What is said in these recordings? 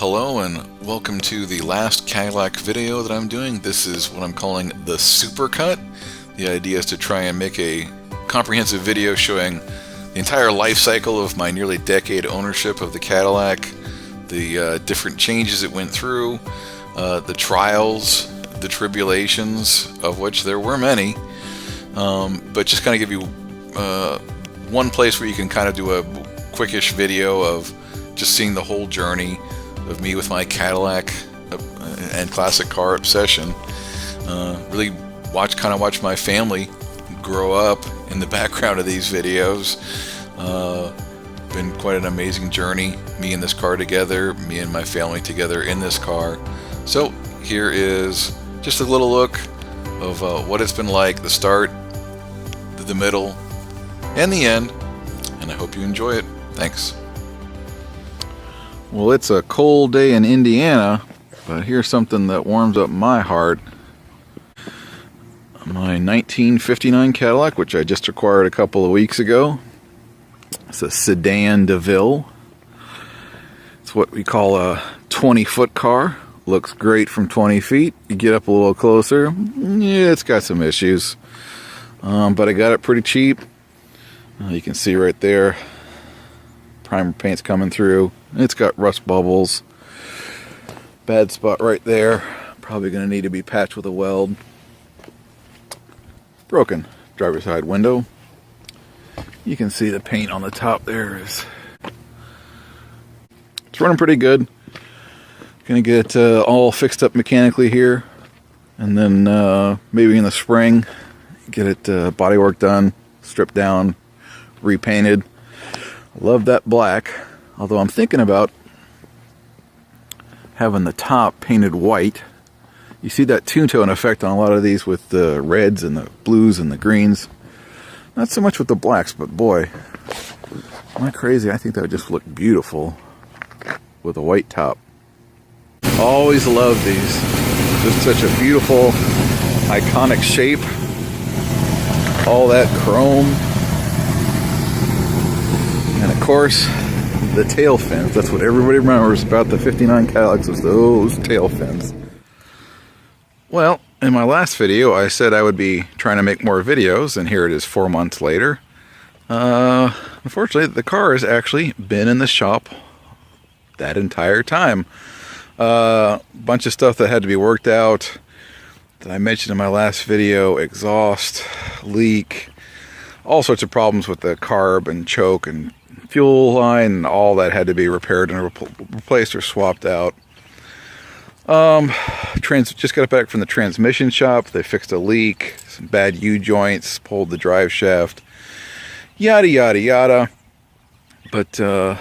Hello and welcome to the last Cadillac video that I'm doing. This is what I'm calling the Supercut. The idea is to try and make a comprehensive video showing the entire life cycle of my nearly decade ownership of the Cadillac, the different changes it went through, the trials, the tribulations, of which there were many, but just kind of give you one place where you can kind of do a quickish video of just seeing the whole journey of me with my Cadillac and classic car obsession. Really watch my family grow up in the background of these videos. Been quite an amazing journey, me and this car together, me and my family together in this car. So here is just a little look of what it's been like, the start, the middle, and the end, and I hope you enjoy it. Thanks. Well, it's a cold day in Indiana, but here's something that warms up my heart. My 1959 Cadillac, which I just acquired a couple of weeks ago. It's a Sedan DeVille. It's what we call a 20-foot car. Looks great from 20 feet. You get up a little closer, yeah, it's got some issues. But I got it pretty cheap. You can see right there, primer paint's coming through. It's got rust bubbles. Bad spot right there. Probably going to need to be patched with a weld. Broken driver's side window. You can see the paint on the top there is... It's running pretty good. Going to get all fixed up mechanically here. And then maybe in the spring, get it bodywork done, stripped down, repainted. Love that black. Although I'm thinking about having the top painted white. You see that two-tone effect on a lot of these with the reds and the blues and the greens. Not so much with the blacks, but boy, am I crazy? I think that would just look beautiful with a white top. Always love these. Just such a beautiful, iconic shape. All that chrome. And of course, the tail fins. That's what everybody remembers about the 59 Cadillacs, was those tail fins. Well, in my last video, I said I would be trying to make more videos, and here it is 4 months later. Unfortunately, the car has actually been in the shop that entire time. Bunch of stuff that had to be worked out that I mentioned in my last video, exhaust, leak, all sorts of problems with the carb and choke and fuel line, and all that had to be repaired and replaced or swapped out. Just got back from the transmission shop. They fixed a leak, some bad U-joints, pulled the drive shaft, yada yada yada. But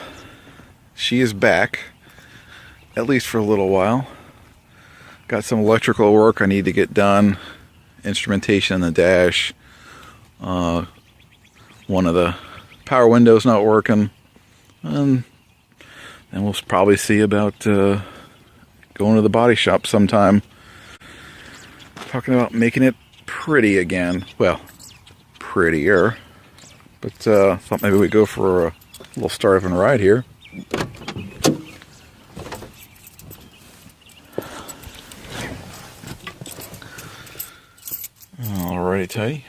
she is back, at least for a little while. Got some electrical work I need to get done, instrumentation in the dash. One of the power windows not working, and then we'll probably see about going to the body shop sometime. Talking about making it pretty again. Well, prettier. But thought maybe we'd go for a little starving ride here. Alrighty, Teddy.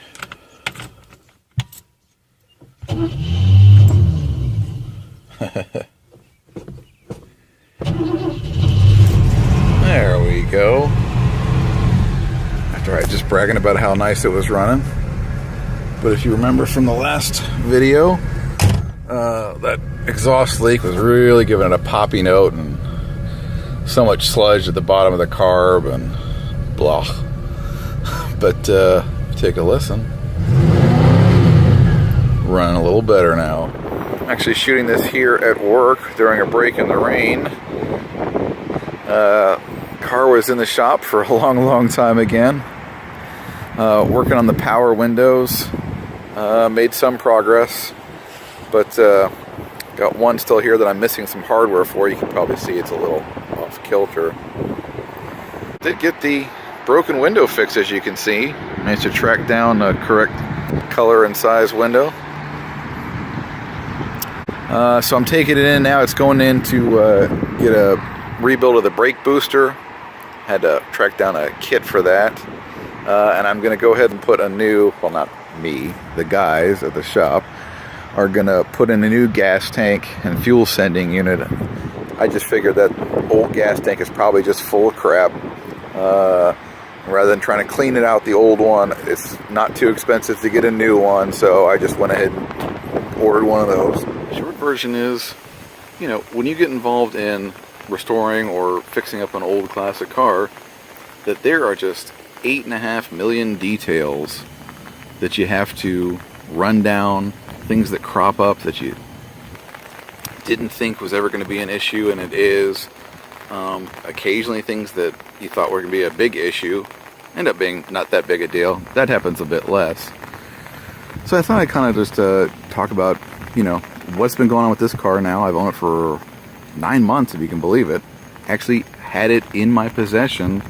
There we go. After I just bragging about how nice it was running. But if you remember from the last video, that exhaust leak was really giving it a poppy note, and so much sludge at the bottom of the carb and blah. But take a listen. Running a little better now. I'm actually shooting this here at work during a break in the rain. Car was in the shop for a long time again. Working on the power windows. Made some progress, but got one still here that I'm missing some hardware for. You can probably see it's a little off kilter. Did get the broken window fixed, as you can see. Managed to track down a correct color and size window. So I'm taking it in now. It's going in to get a rebuild of the brake booster. Had to track down a kit for that. And I'm going to go ahead and put a new, well, not me, the guys at the shop are going to put in a new gas tank and fuel sending unit. I just figured that old gas tank is probably just full of crap. Rather than trying to clean it out, the old one, it's not too expensive to get a new one, so I just went ahead and ordered one of those. Short version is, you know, when you get involved in restoring or fixing up an old classic car, that there are just 8.5 million details that you have to run down, things that crop up that you didn't think was ever going to be an issue, and it is. Occasionally things that you thought were going to be a big issue end up being not that big a deal. That happens a bit less. So I thought I'd kind of just talk about, you know, what's been going on with this car now. I've owned it for 9 months, if you can believe it. Actually had it in my possession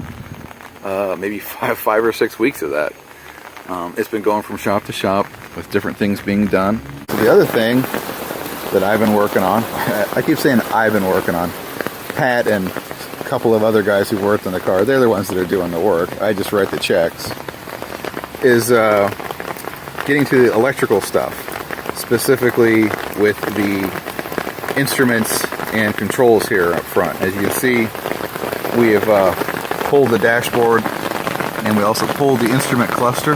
maybe five or 6 weeks of that. It's been going from shop to shop with different things being done. So the other thing that I've been working on, I keep saying I've been working on, Pat and a couple of other guys who worked on the car, they're the ones that are doing the work. I just write the checks, is getting to the electrical stuff, specifically with the instruments and controls here up front. As you can see, we have pulled the dashboard, and we also pulled the instrument cluster,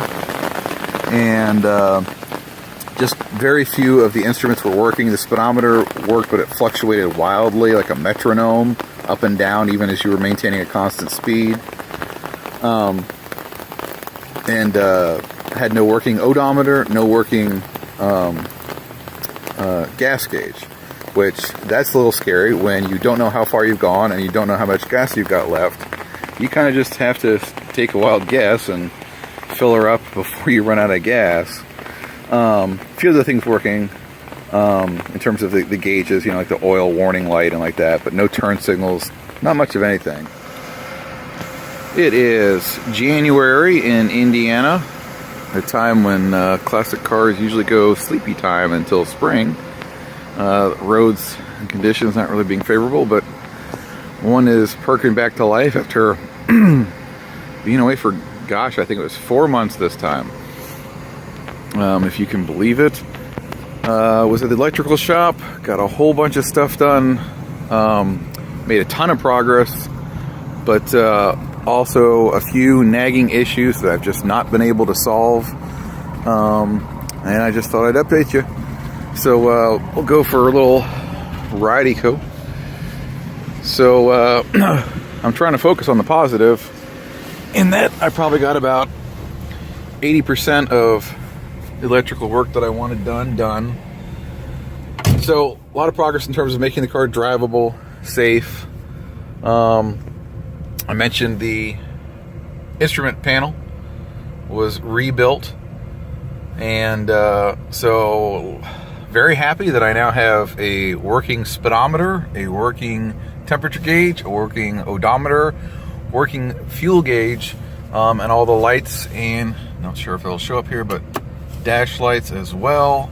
and just very few of the instruments were working. The speedometer worked, but it fluctuated wildly like a metronome, up and down, even as you were maintaining a constant speed. And had no working odometer, no working gas gauge, which that's a little scary when you don't know how far you've gone and you don't know how much gas you've got left. You kind of just have to take a wild guess and fill her up before you run out of gas. A few other things working in terms of the gauges, you know, like the oil warning light and like that, but no turn signals, not much of anything. It is January in Indiana, a time when classic cars usually go sleepy time until spring. Roads and conditions not really being favorable, but one is perking back to life after being away for, gosh, I think it was 4 months this time. If you can believe it. Was at the electrical shop, got a whole bunch of stuff done, made a ton of progress, but also a few nagging issues that I've just not been able to solve, and I just thought I'd update you. So we'll go for a little ride-eco. So I'm trying to focus on the positive, in that I probably got about 80% of electrical work that I wanted done. So a lot of progress in terms of making the car drivable, safe. I mentioned the instrument panel was rebuilt, and so very happy that I now have a working speedometer, a working temperature gauge, a working odometer, working fuel gauge, and all the lights, and not sure if it'll show up here, but dash lights as well.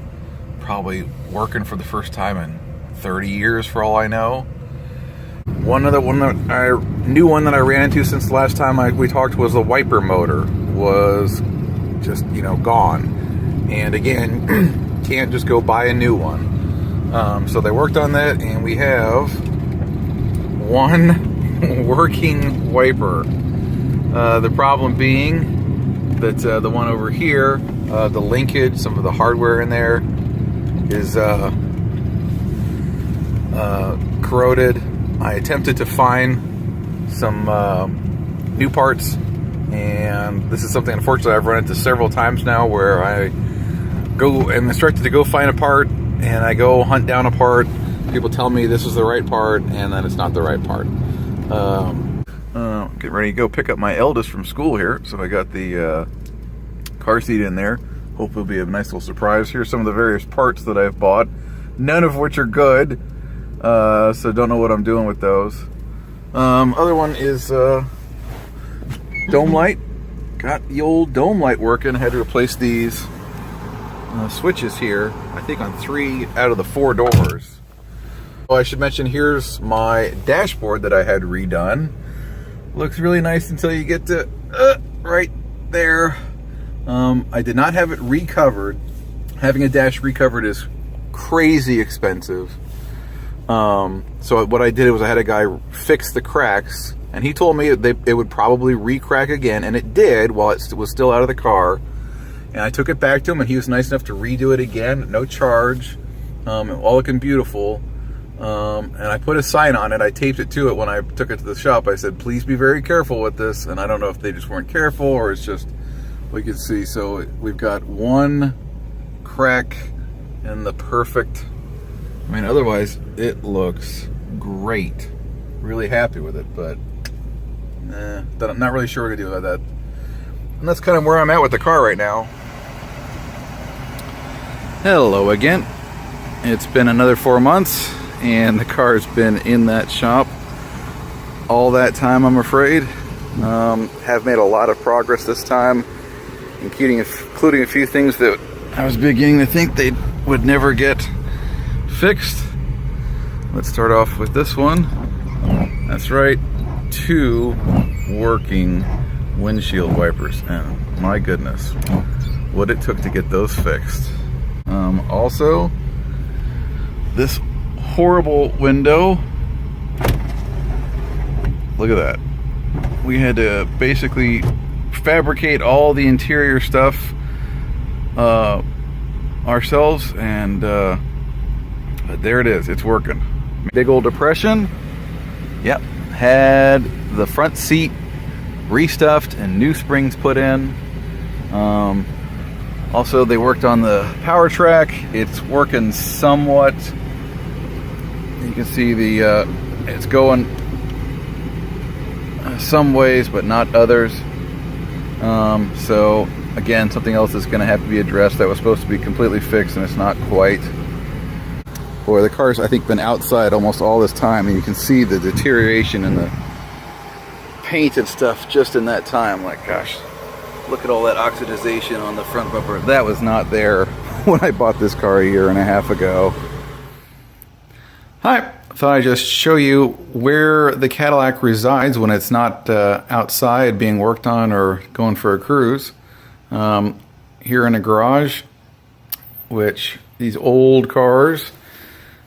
Probably working for the first time in 30 years for all I know. New one that I ran into since the last time we talked was the wiper motor was just, you know, gone. And again, can't just go buy a new one. So they worked on that, and we have one working wiper. The problem being that the one over here, the linkage, some of the hardware in there is corroded. I attempted to find some new parts, and this is something unfortunately I've run into several times now, where I go and instructed to go find a part, and I go hunt down a part. People tell me this is the right part, and then it's not the right part. Getting ready to go pick up my eldest from school here, so I got the car seat in there. Hope it'll be a nice little surprise. Here's some of the various parts that I've bought, none of which are good, so don't know what I'm doing with those. Other one is dome light. Got the old dome light working. I had to replace these switches here, I think on 3 out of the 4 doors. Oh, I should mention, here's my dashboard that I had redone. Looks really nice until you get to right there. I did not have it recovered. Having a dash recovered is crazy expensive. So what I did was I had a guy fix the cracks, and he told me it would probably re-crack again, and it did while it was still out of the car. And I took it back to him, and he was nice enough to redo it again, no charge, all looking beautiful. And I put a sign on it. I taped it to it when I took it to the shop. I said, please be very careful with this. And I don't know if they just weren't careful or it's just, we could see. So we've got one crack and the perfect, I mean, otherwise it looks great. Really happy with it, but I'm not really sure what to do about that. And that's kind of where I'm at with the car right now. Hello again. It's been another 4 months. And the car's been in that shop all that time, I'm afraid. Have made a lot of progress this time, including a few things that I was beginning to think they would never get fixed. Let's start off with this one. That's right, 2 working windshield wipers, and my goodness, what it took to get those fixed. Also, this horrible window. Look at that. We had to basically fabricate all the interior stuff ourselves, and there it is. It's working. Big old depression. Yep. Had the front seat restuffed and new springs put in. Also, they worked on the power track. It's working somewhat. You can see it's going some ways, but not others. So again, something else is going to have to be addressed that was supposed to be completely fixed, and it's not quite. Boy, the car's, I think, been outside almost all this time, and you can see the deterioration in the paint and stuff just in that time. Like, gosh, look at all that oxidization on the front bumper. That was not there when I bought this car 1.5 years ago. Hi, thought I'd just show you where the Cadillac resides when it's not outside being worked on or going for a cruise. Here in a garage, which these old cars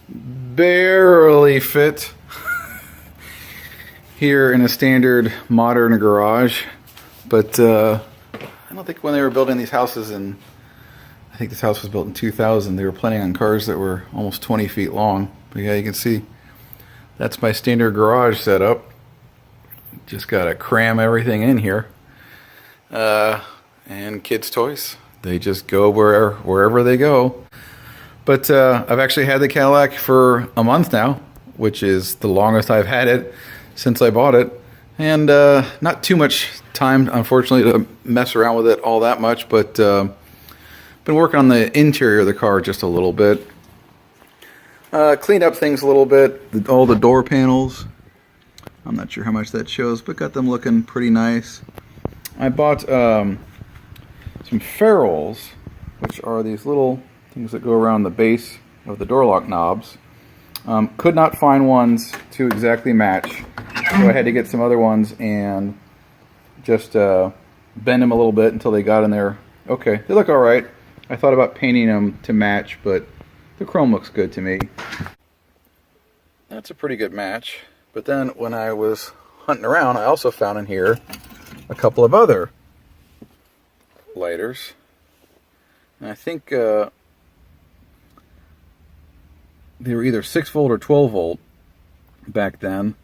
barely fit here in a standard modern garage. But I don't think when they were building these houses, and I think this house was built in 2000, they were planning on cars that were almost 20 feet long. But yeah, you can see that's my standard garage setup. Just gotta cram everything in here. And kids' toys, they just go wherever they go. But I've actually had the Cadillac for a month now, which is the longest I've had it since I bought it. And not too much time, unfortunately, to mess around with it all that much, but been working on the interior of the car just a little bit. Cleaned up things a little bit, all the door panels. I'm not sure how much that shows, but got them looking pretty nice. I bought some ferrules, which are these little things that go around the base of the door lock knobs. Could not find ones to exactly match, so I had to get some other ones and just bend them a little bit until they got in there. Okay, they look alright. I thought about painting them to match, but the chrome looks good to me. That's a pretty good match. But then when I was hunting around, I also found in here a couple of other lighters. And I think they were either 6-volt or 12-volt back then.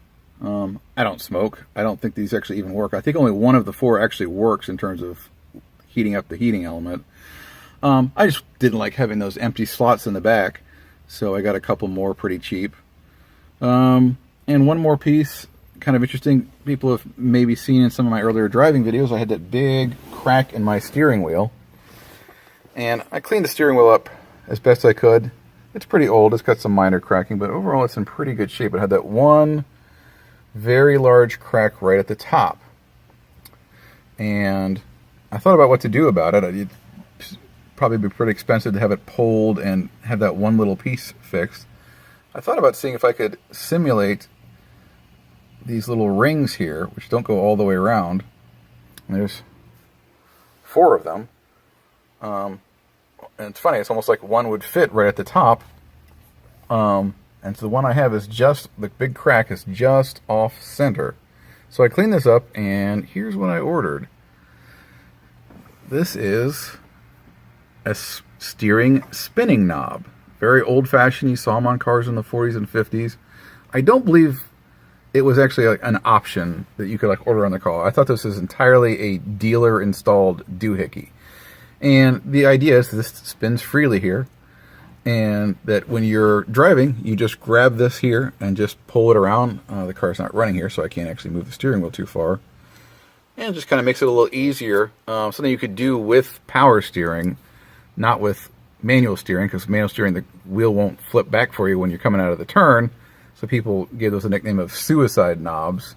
I don't smoke. I don't think these actually even work. I think only one of the 4 actually works in terms of heating up the heating element. I just didn't like having those empty slots in the back, so I got a couple more pretty cheap. And one more piece, kind of interesting. People have maybe seen in some of my earlier driving videos, I had that big crack in my steering wheel. And I cleaned the steering wheel up as best I could. It's pretty old, it's got some minor cracking, but overall it's in pretty good shape. It had that one very large crack right at the top. And I thought about what to do about it. It'd probably be pretty expensive to have it pulled and have that one little piece fixed. I thought about seeing if I could simulate these little rings here, which don't go all the way around. There's 4 of them. And it's funny, it's almost like one would fit right at the top. And so the one I have is just, the big crack is just off center. So I cleaned this up, and here's what I ordered. This is a steering spinning knob. Very old-fashioned. You saw them on cars in the 40s and 50s. I don't believe it was actually like an option that you could like order on the car. I thought this was entirely a dealer-installed doohickey. And the idea is this spins freely here, and that when you're driving, you just grab this here and just pull it around. The car's not running here, so I can't actually move the steering wheel too far. And it just kind of makes it a little easier. Something you could do with power steering, not with manual steering, because manual steering, the wheel won't flip back for you when you're coming out of the turn. So people gave those a nickname of suicide knobs.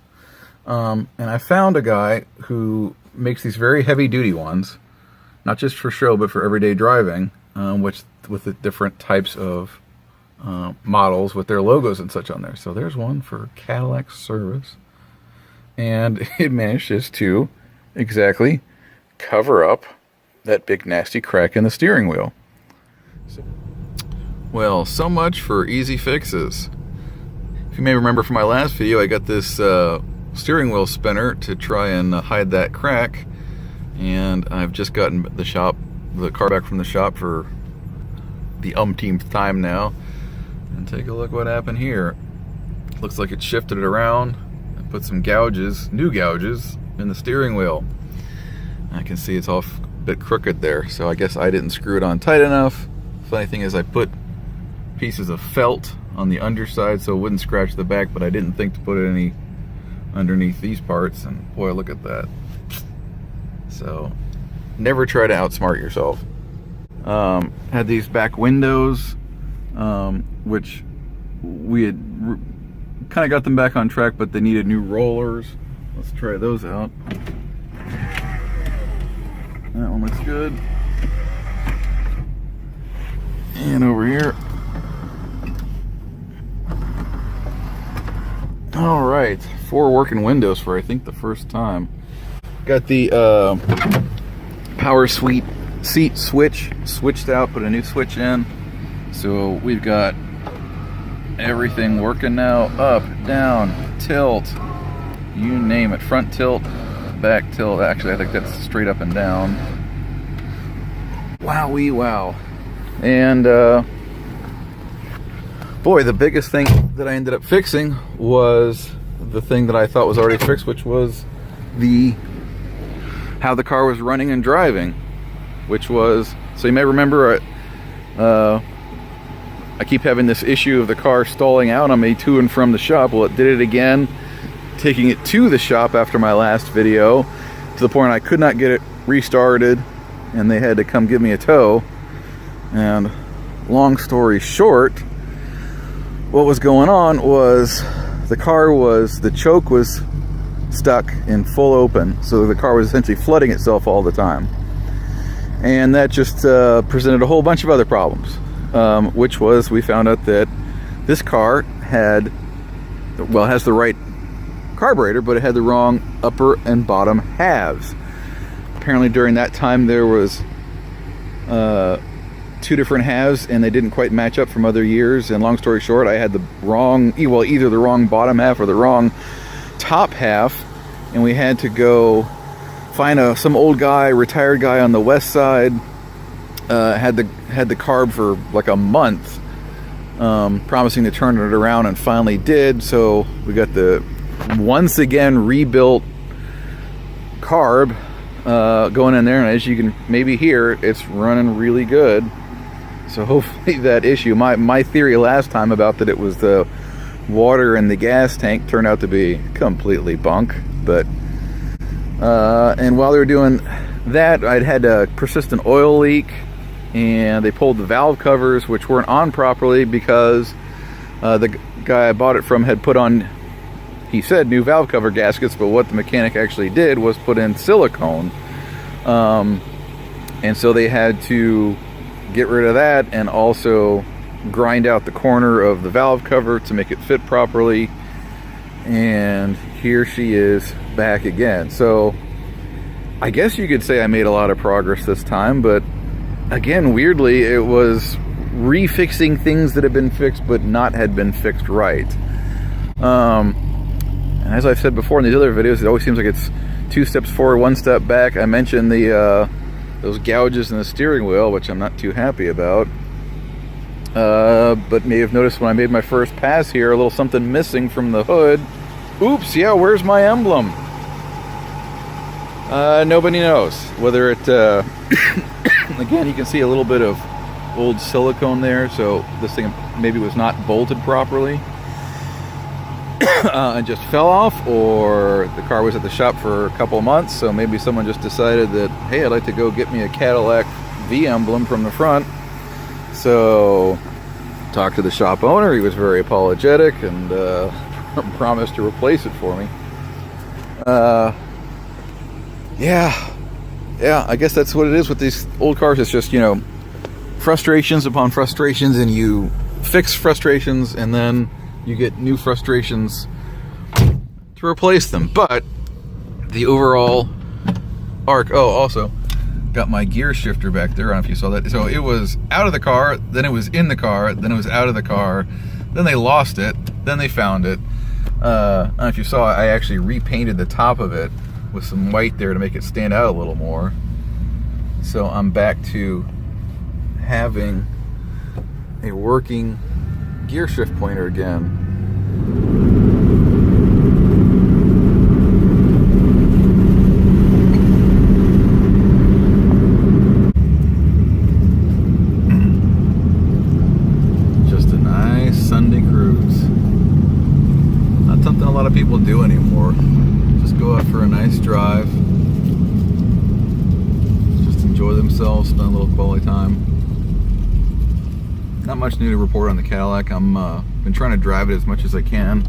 And I found a guy who makes these very heavy-duty ones, not just for show, but for everyday driving, with the different types of models with their logos and such on there. So there's one for Cadillac service. And it manages to exactly cover up that big nasty crack in the steering wheel. Well, so much for easy fixes. If you may remember from my last video, I got this steering wheel spinner to try and hide that crack, and I've just gotten the car back from the shop for the umpteenth time now. And take a look what happened here. Looks like it shifted it around and put some gouges, new gouges, in the steering wheel. I can see it's off a bit crooked there, so I guess I didn't screw it on tight enough. Funny thing is, I put pieces of felt on the underside so it wouldn't scratch the back, but I didn't think to put any underneath these parts, and boy, look at that. So never try to outsmart yourself. Had these back windows, which we had kind of got them back on track, but they needed new rollers. Let's try those out. That one looks good. And over here. All right, 4 working windows for I think the first time. Got the power seat switch switched out, put a new switch in. So we've got everything working now. Up, down, tilt, you name it. Front tilt, back tilt. Actually, I think that's straight up and down. Wowee wow. And boy, the biggest thing that I ended up fixing was the thing that I thought was already fixed, which was how the car was running and driving, which was, so you may remember, I keep having this issue of the car stalling out on me to and from the shop. Well, it did it again, taking it to the shop after my last video, to the point I could not get it restarted, and they had to come give me a tow. And long story short, what was going on was the choke was stuck in full open, so the car was essentially flooding itself all the time. And that just presented a whole bunch of other problems, which was, we found out that this car has the right carburetor, but it had the wrong upper and bottom halves. Apparently during that time there was 2 different halves, and they didn't quite match up from other years. And long story short, I had the wrong, well, either the wrong bottom half or the wrong top half, and we had to go find some old guy, retired guy on the west side. Had the carb for like a month, promising to turn it around, and finally did. So we got the once again rebuilt carb going in there, and as you can maybe hear, it's running really good. So hopefully that issue, my theory last time about that it was the water in the gas tank, turned out to be completely bunk. But and while they were doing that, I'd had a persistent oil leak, and they pulled the valve covers, which weren't on properly because the guy I bought it from had put on, he said, new valve cover gaskets, but what the mechanic actually did was put in silicone. And so they had to get rid of that, and also grind out the corner of the valve cover to make it fit properly. And here she is back again. So I guess you could say I made a lot of progress this time, but again, weirdly, it was refixing things that had been fixed but not had been fixed right. And as I've said before in these other videos, it always seems like it's 2 steps forward, 1 step back. I mentioned the those gouges in the steering wheel, which I'm not too happy about. But may have noticed when I made my first pass here, a little something missing from the hood. Oops, yeah, where's my emblem? Nobody knows. Whether it, again, you can see a little bit of old silicone there, so this thing maybe was not bolted properly. And just fell off, or the car was at the shop for a couple of months, so maybe someone just decided that, hey, I'd like to go get me a Cadillac V emblem from the front. So talked to the shop owner. He was very apologetic and promised to replace it for me. Yeah, I guess that's what it is with these old cars. It's just, you know, frustrations upon frustrations, and you fix frustrations, and then you get new frustrations to replace them. But the overall arc, oh, also got my gear shifter back there. I don't know if you saw that. So it was out of the car, then it was in the car, then it was out of the car, then they lost it, then they found it. I don't know if you saw, I actually repainted the top of it with some white there to make it stand out a little more. So I'm back to having a working gear shift pointer again. Just a nice Sunday cruise. Not something a lot of people do anymore. Just go out for a nice drive. Just enjoy themselves, spend a little quality time. Not much new to report on the Cadillac. I'm been trying to drive it as much as I can.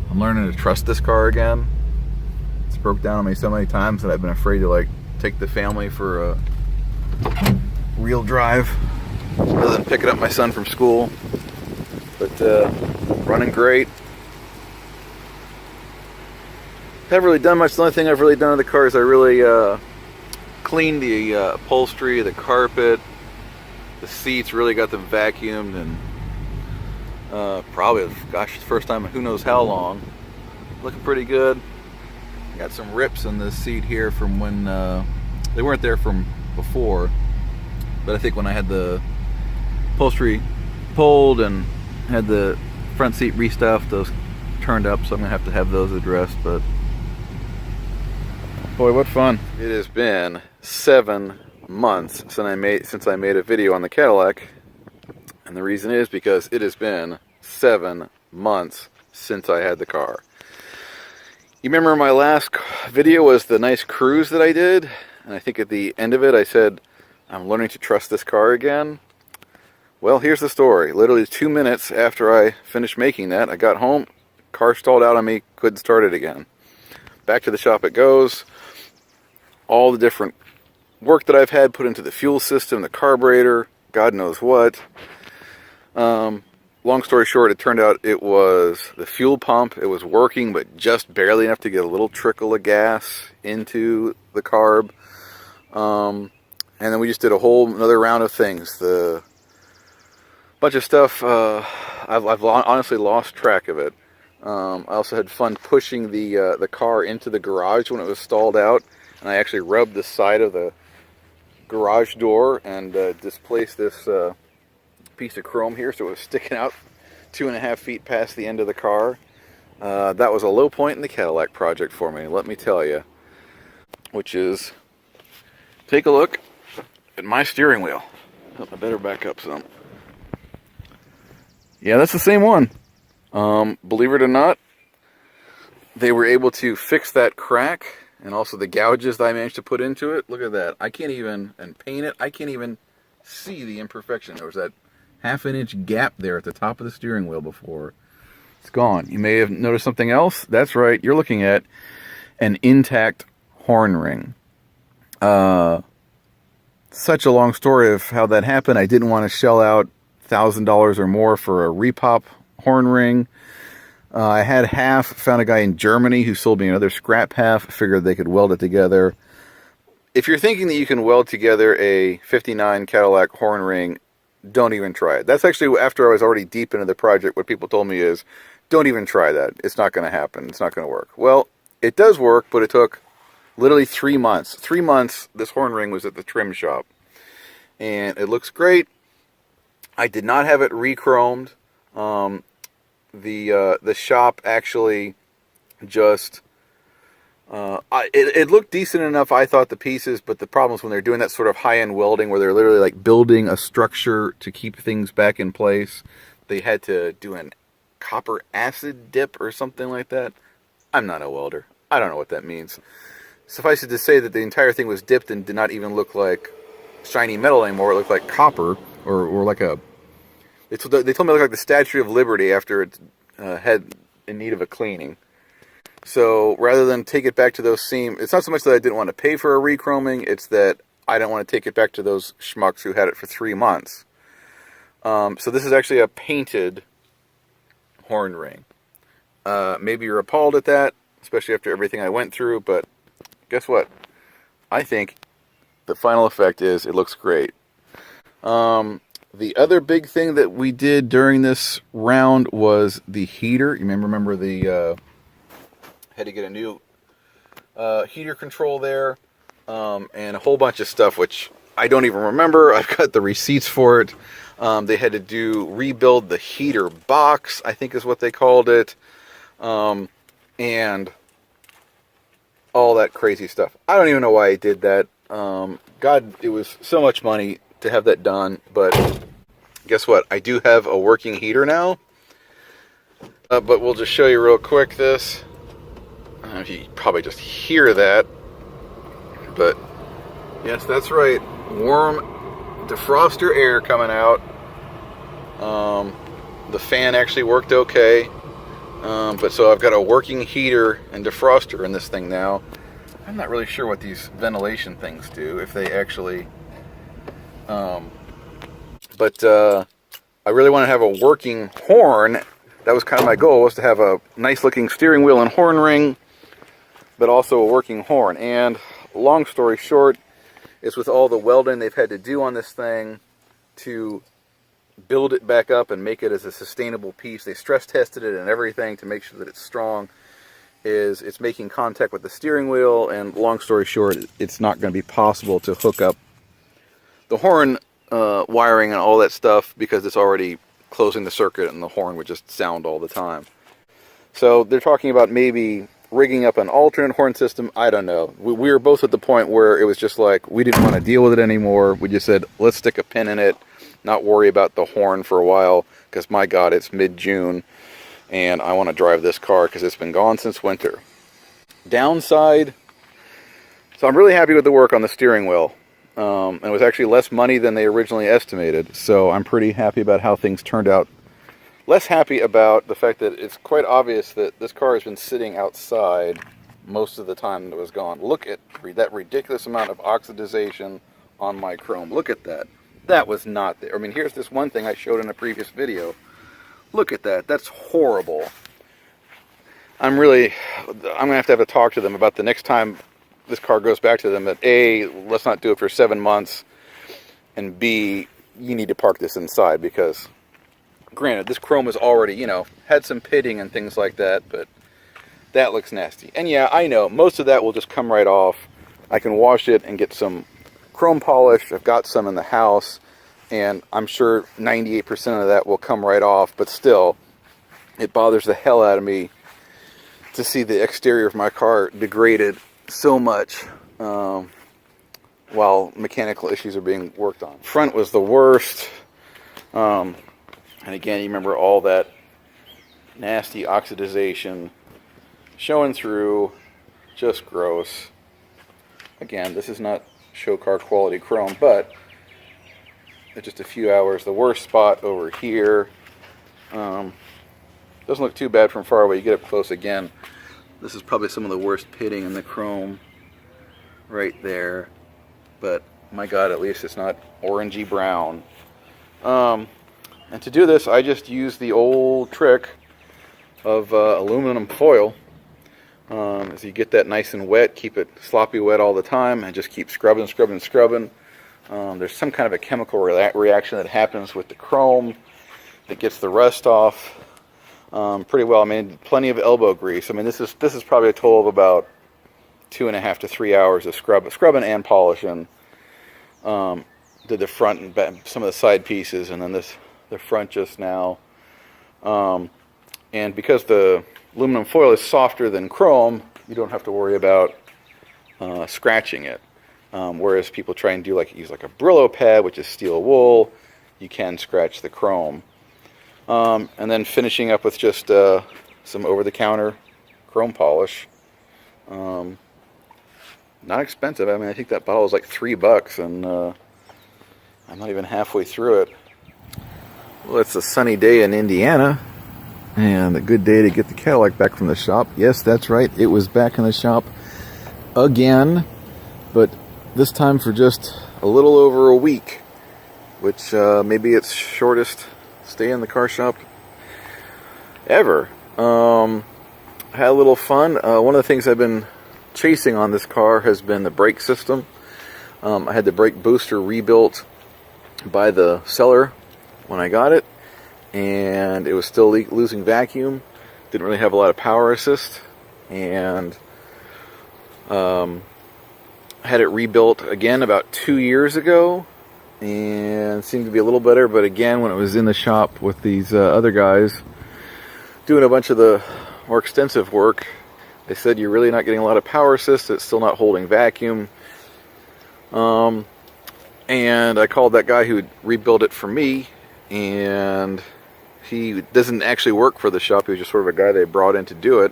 I'm learning to trust this car again. It's broke down on me so many times that I've been afraid to like take the family for a real drive other than picking up my son from school. But running great. Haven't really done much. The only thing I've really done to the car is I really cleaned the upholstery, the carpet, the seats, really got them vacuumed, and probably, gosh, the first time in who knows how long. Looking pretty good. Got some rips in the seat here from when they weren't there from before, but I think when I had the upholstery pulled and had the front seat restuffed, those turned up, so I'm gonna have those addressed. But boy, what fun. It has been 7 months since I made a video on the Cadillac, and the reason is because it has been 7 months since I had the car. You remember my last video was the nice cruise that I did, and I think at the end of it I said I'm learning to trust this car again. Well, here's the story. Literally 2 minutes after I finished making that, I got home, car stalled out on me, couldn't start it again. Back to the shop it goes. All the different work that I've had put into the fuel system, the carburetor, God knows what. Long story short, it turned out it was the fuel pump. It was working, but just barely enough to get a little trickle of gas into the carb. And then we just did a whole another round of things. The bunch of stuff, I've honestly lost track of it. I also had fun pushing the car into the garage when it was stalled out. And I actually rubbed the side of the garage door and displaced this piece of chrome here, so it was sticking out 2.5 feet past the end of the car. That was a low point in the Cadillac project for me, let me tell you. Which is, take a look at my steering wheel. Oh, I better back up some. Yeah, that's the same one. Believe it or not, they were able to fix that crack and also the gouges that I managed to put into it. Look at that. I can't even, and paint it, I can't even see the imperfection. There was that 1/2 inch gap there at the top of the steering wheel before. It's gone. You may have noticed something else. That's right. You're looking at an intact horn ring. Such a long story of how that happened. I didn't want to shell out $1,000 or more for a repop horn ring. I had half, found a guy in Germany who sold me another scrap half, figured they could weld it together. If you're thinking that you can weld together a 59 Cadillac horn ring, don't even try it. That's actually after I was already deep into the project. What people told me is, don't even try that. It's not going to happen. It's not going to work. Well, it does work, but it took literally 3 months. 3 months this horn ring was at the trim shop. And it looks great. I did not have it re-chromed. The shop actually just... it looked decent enough, I thought, the pieces, but the problem is when they're doing that sort of high-end welding where they're literally like building a structure to keep things back in place, they had to do an copper acid dip or something like that. I'm not a welder. I don't know what that means. Suffice it to say that the entire thing was dipped and did not even look like shiny metal anymore. It looked like copper, or like a... They told me it looked like the Statue of Liberty after it had in need of a cleaning. So rather than take it back to those seams, it's not so much that I didn't want to pay for a re-chroming, it's that I didn't want to take it back to those schmucks who had it for 3 months. So this is actually a painted horn ring. Maybe you're appalled at that, especially after everything I went through, but guess what? I think the final effect is it looks great. The other big thing that we did during this round was the heater. You remember the... had to get a new heater control there, and a whole bunch of stuff which I don't even remember. I've got the receipts for it. They had to rebuild the heater box, I think is what they called it, and all that crazy stuff. I don't even know why I did that. God, it was so much money to have that done, but guess what? I do have a working heater now, but we'll just show you real quick this. I don't know if you probably just hear that, but yes, that's right. Warm defroster air coming out. The fan actually worked okay, but so I've got a working heater and defroster in this thing now. I'm not really sure what these ventilation things do, if they actually... But I really want to have a working horn. That was kind of my goal, was to have a nice looking steering wheel and horn ring, but also a working horn. And long story short, is with all the welding they've had to do on this thing to build it back up and make it as a sustainable piece. They stress tested it and everything to make sure that it's strong. It's making contact with the steering wheel, and long story short, it's not going to be possible to hook up the horn wiring and all that stuff because it's already closing the circuit and the horn would just sound all the time. So they're talking about maybe rigging up an alternate horn system. I don't know. We were both at the point where it was just like we didn't want to deal with it anymore. We just said, let's stick a pin in it, not worry about the horn for a while, because my God, it's mid-June and I want to drive this car because it's been gone since winter. Downside, so I'm really happy with the work on the steering wheel. And it was actually less money than they originally estimated, so I'm pretty happy about how things turned out. Less happy about the fact that it's quite obvious that this car has been sitting outside most of the time that it was gone. Look at that ridiculous amount of oxidization on my chrome. Look at that. That was not there. I mean, here's this one thing I showed in a previous video. Look at that. That's horrible. I'm going to have a talk to them about the next time this car goes back to them that A, let's not do it for 7 months, and B, you need to park this inside because, granted, this chrome has already, had some pitting and things like that, but that looks nasty. And yeah, I know, most of that will just come right off. I can wash it and get some chrome polish. I've got some in the house, and I'm sure 98% of that will come right off, but still, it bothers the hell out of me to see the exterior of my car degraded so much while mechanical issues are being worked on. Front was the worst, and again, you remember all that nasty oxidization showing through, just gross. Again, this is not show car quality chrome, but in just a few hours, the worst spot over here. Doesn't look too bad from far away. You get up close again, this is probably some of the worst pitting in the chrome right there, but my God, at least it's not orangey brown. And to do this, I just use the old trick of aluminum foil. As you get that nice and wet, keep it sloppy wet all the time, and just keep scrubbing, scrubbing, scrubbing. There's some kind of a chemical reaction that happens with the chrome that gets the rust off pretty well. I mean, plenty of elbow grease. I mean, this is probably a total of about 2.5 to 3 hours of scrubbing and polishing. Did the front and back, some of the side pieces, and then the front just now. And because the aluminum foil is softer than chrome, you don't have to worry about scratching it. Whereas people try and use like a Brillo pad, which is steel wool, you can scratch the chrome. And then finishing up with just some over-the-counter chrome polish. Not expensive. I mean, I think that bottle was like $3, and I'm not even halfway through it. Well, it's a sunny day in Indiana, and a good day to get the Cadillac back from the shop. Yes, that's right, it was back in the shop again, but this time for just a little over a week, which maybe its shortest stay in the car shop ever. Had a little fun. One of the things I've been chasing on this car has been the brake system. I had the brake booster rebuilt by the seller when I got it, and it was still losing vacuum. Didn't really have a lot of power assist, and had it rebuilt again about 2 years ago, and seemed to be a little better. But again, when it was in the shop with these other guys doing a bunch of the more extensive work, they said you're really not getting a lot of power assist. It's still not holding vacuum. And I called that guy who rebuilt it for me, and he doesn't actually work for the shop. He was just sort of a guy they brought in to do it.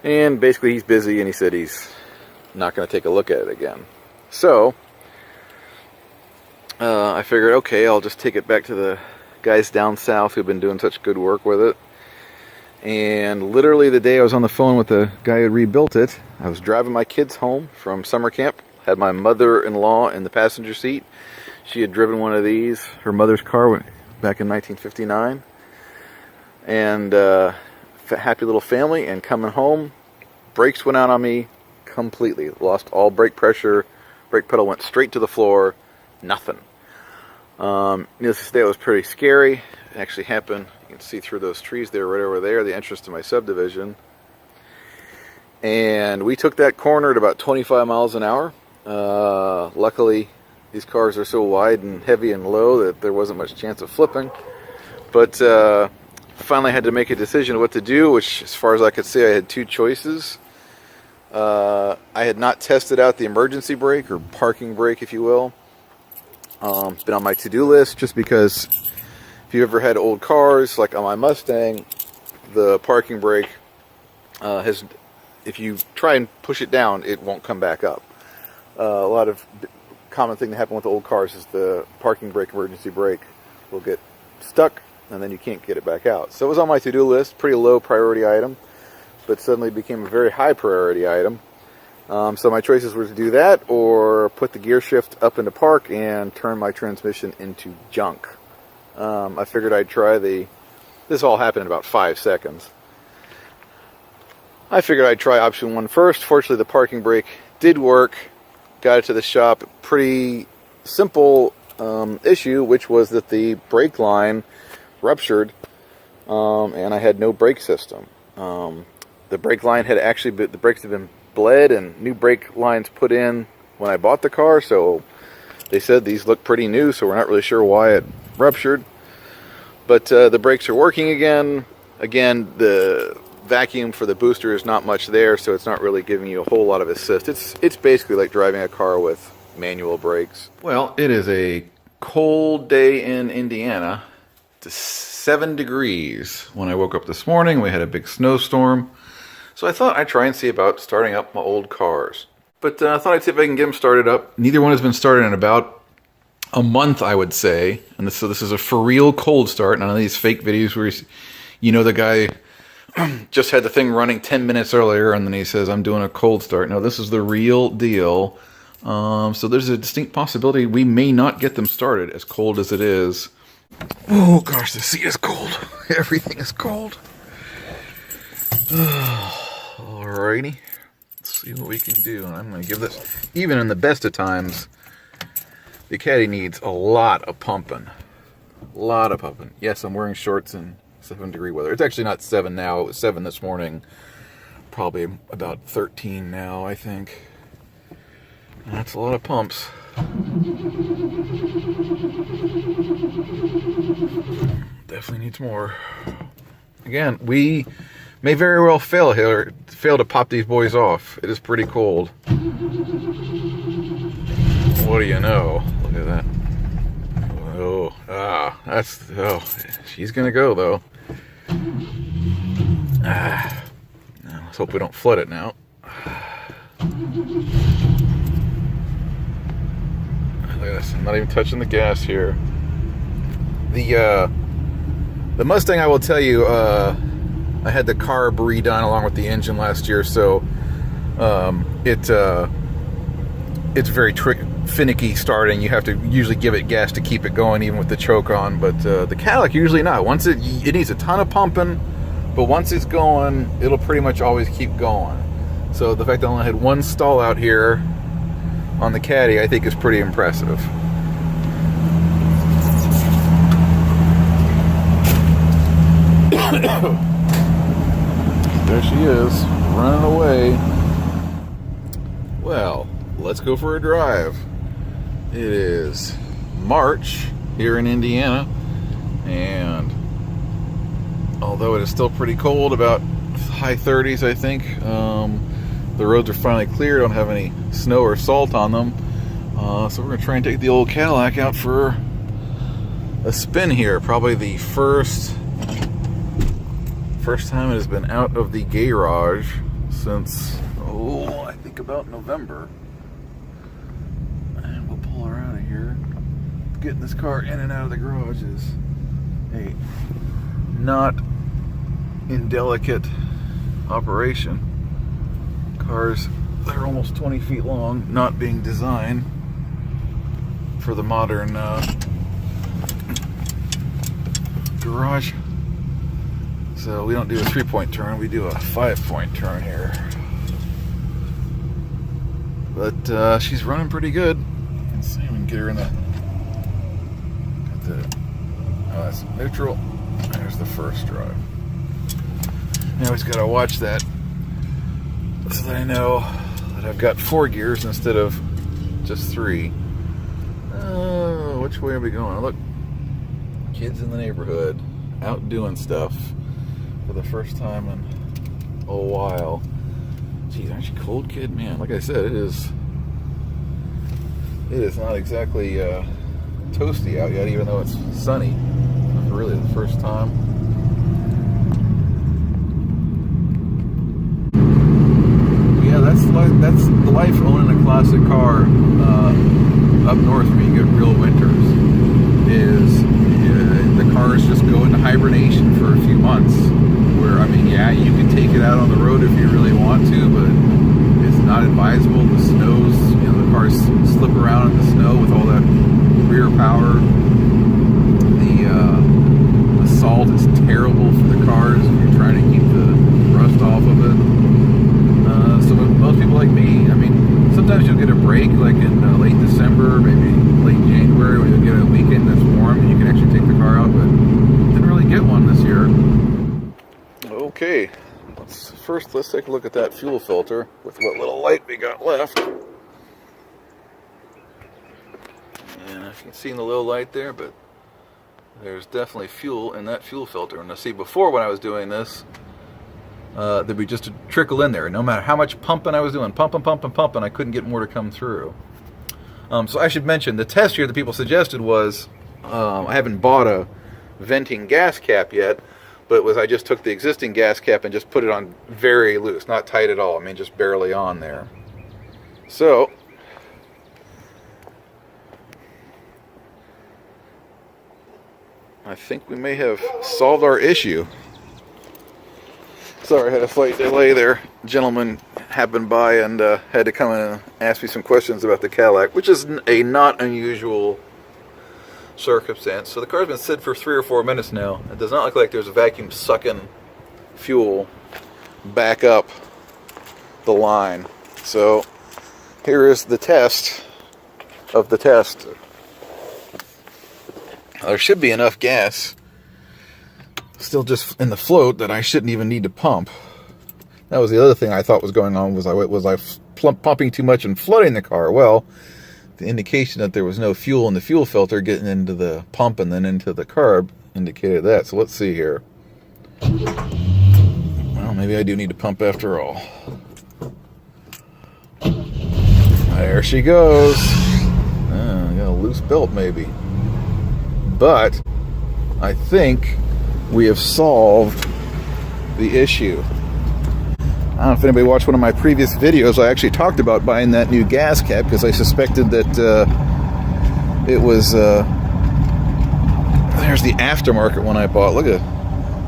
And basically he's busy, and he said he's not going to take a look at it again. So I figured, okay, I'll just take it back to the guys down south who've been doing such good work with it. And literally the day I was on the phone with the guy who rebuilt it, I was driving my kids home from summer camp. Had my mother-in-law in the passenger seat. She had driven one of these, her mother's car, back in 1959. And happy little family. And coming home, brakes went out on me completely. Lost all brake pressure. Brake pedal went straight to the floor. Nothing. Needless to say, it was pretty scary. It actually happened. You can see through those trees there, right over there, the entrance to my subdivision. And we took that corner at about 25 miles an hour. Luckily, these cars are so wide and heavy and low that there wasn't much chance of flipping. But finally had to make a decision of what to do, which, as far as I could see, I had two choices. I had not tested out the emergency brake, or parking brake, if you will. Been on my to-do list, just because if you ever had old cars, like on my Mustang, the parking brake if you try and push it down, it won't come back up. A lot of common thing that happen with old cars is the parking brake, emergency brake, will get stuck, and then you can't get it back out. So it was on my to-do list, pretty low priority item, but suddenly became a very high priority item. So my choices were to do that, or put the gear shift up into park and turn my transmission into junk. I figured I'd try this all happened in about 5 seconds. I figured I'd try option 1 first. Fortunately, the parking brake did work. Got it to the shop. Pretty simple issue, which was that the brake line ruptured, and I had no brake system. The brake line had actually been, the brakes had been bled and new brake lines put in when I bought the car, so they said these look pretty new, so we're not really sure why it ruptured. But the brakes are working again. Again, the vacuum for the booster is not much there, so it's not really giving you a whole lot of assist. It's basically like driving a car with manual brakes. Well, it is a cold day in Indiana. It's 7 degrees. When I woke up this morning, we had a big snowstorm. So I thought I'd try and see about starting up my old cars. But I thought I'd see if I can get them started up. Neither one has been started in about a month, I would say. And so this is a for real cold start. None of these fake videos where you know the guy just had the thing running 10 minutes earlier and then he says, I'm doing a cold start. No, this is the real deal. So there's a distinct possibility we may not get them started as cold as it is. Oh gosh, the seat is cold. Everything is cold. Alrighty. Let's see what we can do. I'm going to give this, even in the best of times, the Caddy needs a lot of pumping. A lot of pumping. Yes, I'm wearing shorts in 7-degree weather. It's actually not 7 now. It was 7 this morning. Probably about 13 now, I think. And that's a lot of pumps. Definitely needs more. Again, we may very well fail here, fail to pop these boys off. It is pretty cold. What do you know? Look at that. She's gonna go though. Let's hope we don't flood it now. Look at this, I'm not even touching the gas here. The Mustang, I will tell you, I had the carb redone along with the engine last year, so it's very finicky starting. You have to usually give it gas to keep it going, even with the choke on. But the Cadillac usually not. Once it needs a ton of pumping, but once it's going, it'll pretty much always keep going. So the fact that I only had one stall out here on the Caddy, I think is pretty impressive. There she is, running away. Well, let's go for a drive. It is March here in Indiana, and although it is still pretty cold, about high 30s, I think, the roads are finally clear, don't have any snow or salt on them, so we're going to try and take the old Cadillac out for a spin here. Probably the first time it has been out of the garage since, I think about November. And we'll pull her out of here. Getting this car in and out of the garage is a not indelicate operation. Cars that are almost 20 feet long, not being designed for the modern garage. So we don't do a 3-point turn, we do a 5-point turn here. But she's running pretty good. Let's see if we can get her in that's neutral. There's the first drive. I always gotta watch that so that I know that I've got 4 gears instead of just 3. Which way are we going? Look, kids in the neighborhood out doing stuff for the first time in a while. Geez, aren't you cold, kid? Man, like I said, it is not exactly toasty out yet, even though it's sunny. For really the first time. Yeah, that's the life owning a classic car up north where you get real winters. Is the cars just go into hibernation for a few months. Where, I mean, yeah, you can take it out on the road if you really want to, but it's not advisable. The snows, the cars slip around in the snow with all that rear power. The salt is terrible for the cars if you're trying to keep the rust off of it. So most people like me, I mean, sometimes you'll get a break, like in late December, maybe late January, where you'll get a weekend that's warm and you can actually take the car out, but didn't really get one this year. Okay, let's take a look at that fuel filter with what little light we got left. And if you can see in the little light there, but there's definitely fuel in that fuel filter. And I see before when I was doing this, there'd be just a trickle in there. No matter how much pumping I was doing, pumping, I couldn't get more to come through. So I should mention, the test here that people suggested was, I haven't bought a venting gas cap yet, but I just took the existing gas cap and just put it on very loose, not tight at all. I mean, just barely on there. So, I think we may have solved our issue. Sorry, I had a slight delay there. A gentleman happened by and had to come in and ask me some questions about the Cadillac, which is a not unusual circumstance. So the car's been sitting for 3 or 4 minutes now. It does not look like there's a vacuum sucking fuel back up the line. So here is the test of the test. There should be enough gas still just in the float that I shouldn't even need to pump. That was the other thing I thought was going on, was I pumping too much and flooding the car? Well, the indication that there was no fuel in the fuel filter getting into the pump and then into the carb indicated that. So let's see here. Well, maybe I do need to pump after all. There she goes. Got a loose belt maybe. But I think we have solved the issue. I don't know if anybody watched one of my previous videos. I actually talked about buying that new gas cap because I suspected that it was... there's the aftermarket one I bought. Look at...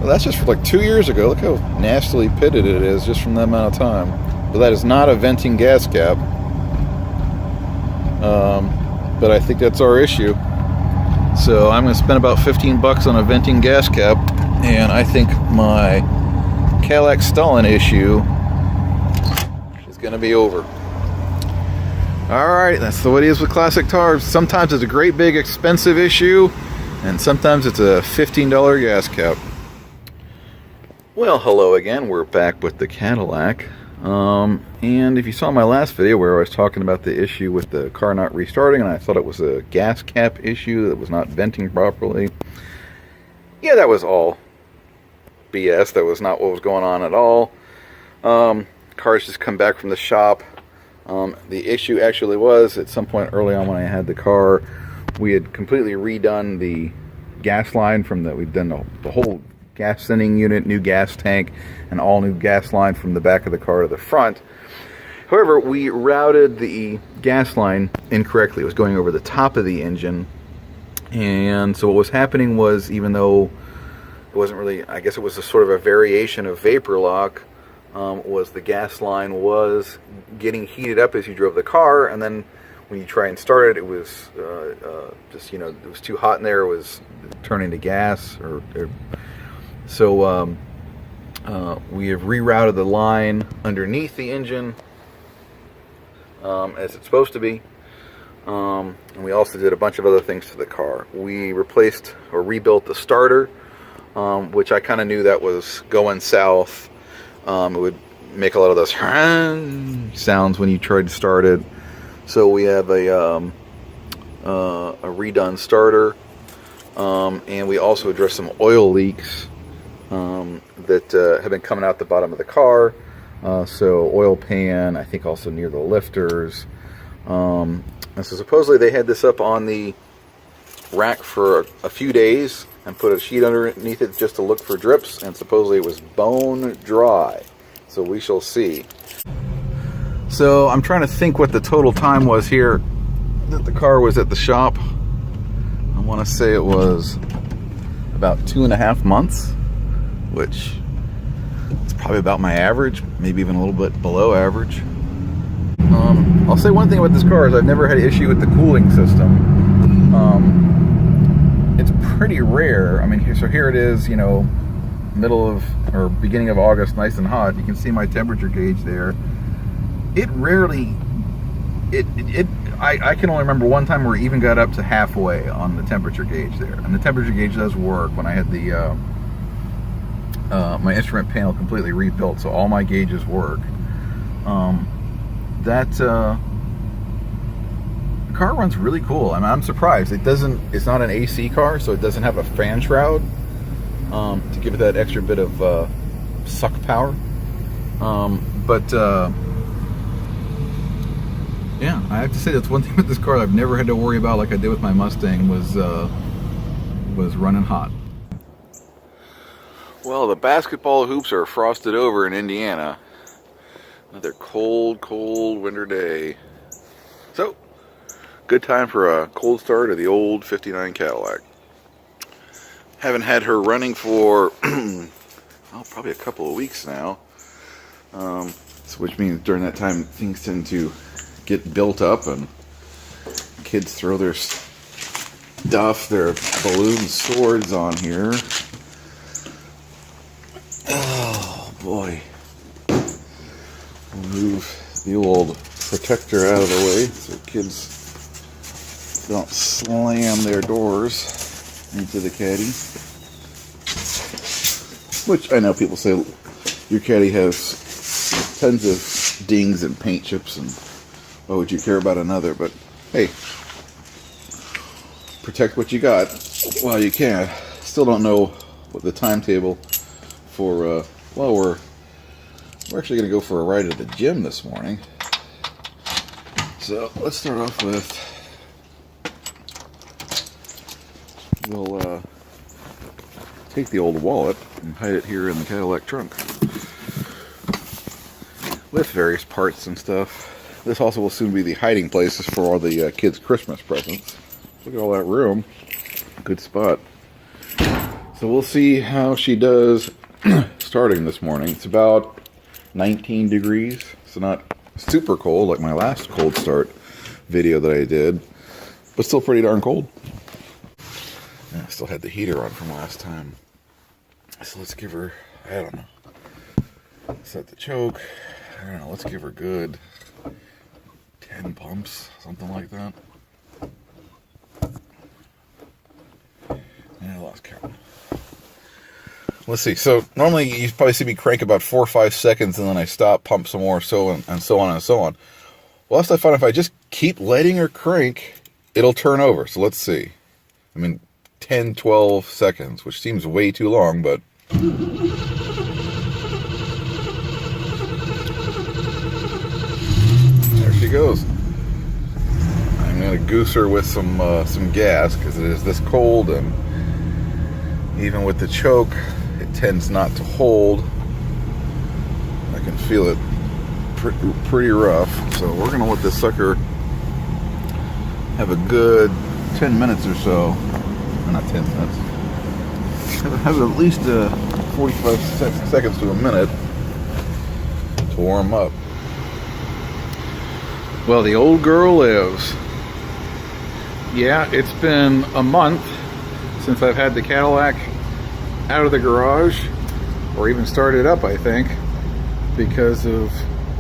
Well, that's just for like 2 years ago. Look how nastily pitted it is just from that amount of time. But that is not a venting gas cap. But I think that's our issue. So I'm going to spend about 15 bucks on a venting gas cap, and I think my Cadillac Stalin issue is going to be over. Alright, that's the way it is with classic cars. Sometimes it's a great big expensive issue, and sometimes it's a $15 gas cap. Well, hello again. We're back with the Cadillac. And if you saw my last video where I was talking about the issue with the car not restarting, and I thought it was a gas cap issue that was not venting properly, yeah, that was all BS. That was not what was going on at all. Cars just come back from the shop. The issue actually was, at some point early on when I had the car, we had completely redone the gas line from we'd done the whole gas sending unit, new gas tank, and all new gas line from the back of the car to the front. However, we routed the gas line incorrectly. It was going over the top of the engine. And so what was happening was, even though it wasn't really, I guess it was a sort of a variation of vapor lock, was the gas line was getting heated up as you drove the car, and then when you try and start it, it was just, it was too hot in there. It was turning to gas. So we have rerouted the line underneath the engine as it's supposed to be. And we also did a bunch of other things to the car. We replaced or rebuilt the starter, which I kind of knew that was going south. It would make a lot of those sounds when you tried to start it. So we have a redone starter, and we also addressed some oil leaks that have been coming out the bottom of the car. So oil pan, I think also near the lifters. And so supposedly they had this up on the rack for a few days and put a sheet underneath it just to look for drips, and supposedly it was bone dry. So we shall see. So I'm trying to think what the total time was here that the car was at the shop. I want to say it was about 2.5 months, which is probably about my average, maybe even a little bit below average. I'll say one thing about this car is I've never had an issue with the cooling system. It's pretty rare. I mean, so here it is, middle of or beginning of August, nice and hot. You can see my temperature gauge there. It rarely, I can only remember one time where it even got up to halfway on the temperature gauge there. And the temperature gauge does work when I had the my instrument panel completely rebuilt, so all my gauges work. The car runs really cool. I mean, I'm surprised. It's not an AC car, so it doesn't have a fan shroud to give it that extra bit of suck power. Yeah, I have to say that's one thing with this car I've never had to worry about like I did with my Mustang was running hot. Well, the basketball hoops are frosted over in Indiana. Another cold, cold winter day. So, good time for a cold start of the old 59 Cadillac. Haven't had her running for, probably a couple of weeks now. Which means during that time things tend to get built up and kids throw their stuff. There are balloon swords on here. Oh boy. We'll move the old protector out of the way so kids don't slam their doors into the caddy. Which I know people say your caddy has tons of dings and paint chips, and why would you care about another? But hey, protect what you got while you can. Still don't know what the timetable for, well, we're actually going to go for a ride at the gym this morning. So let's start off with, we'll take the old wallet and hide it here in the Cadillac trunk with various parts and stuff. This also will soon be the hiding places for all the kids' Christmas presents. Look at all that room. Good spot. So we'll see how she does starting this morning. It's about 19 degrees, so not super cold like my last cold start video that I did, but still pretty darn cold. And I still had the heater on from last time. So let's give her, I don't know, set the choke. I don't know, let's give her good 10 pumps, something like that. And I lost count. Let's see. So normally you probably see me crank about 4 or 5 seconds, and then I stop, pump some more, and so on and so on. Well, last I found, if I just keep letting her crank, it'll turn over. So let's see. I mean, 10, 12 seconds, which seems way too long, but there she goes. I'm gonna goose her with some gas because it is this cold, and even with the choke, it tends not to hold. I can feel it pretty rough. So we're gonna let this sucker have a good 10 minutes or so. Not 10 minutes. Have at least 45 seconds to a minute to warm up. Well, the old girl lives. Yeah, it's been a month since I've had the Cadillac out of the garage, or even started up, I think, because of,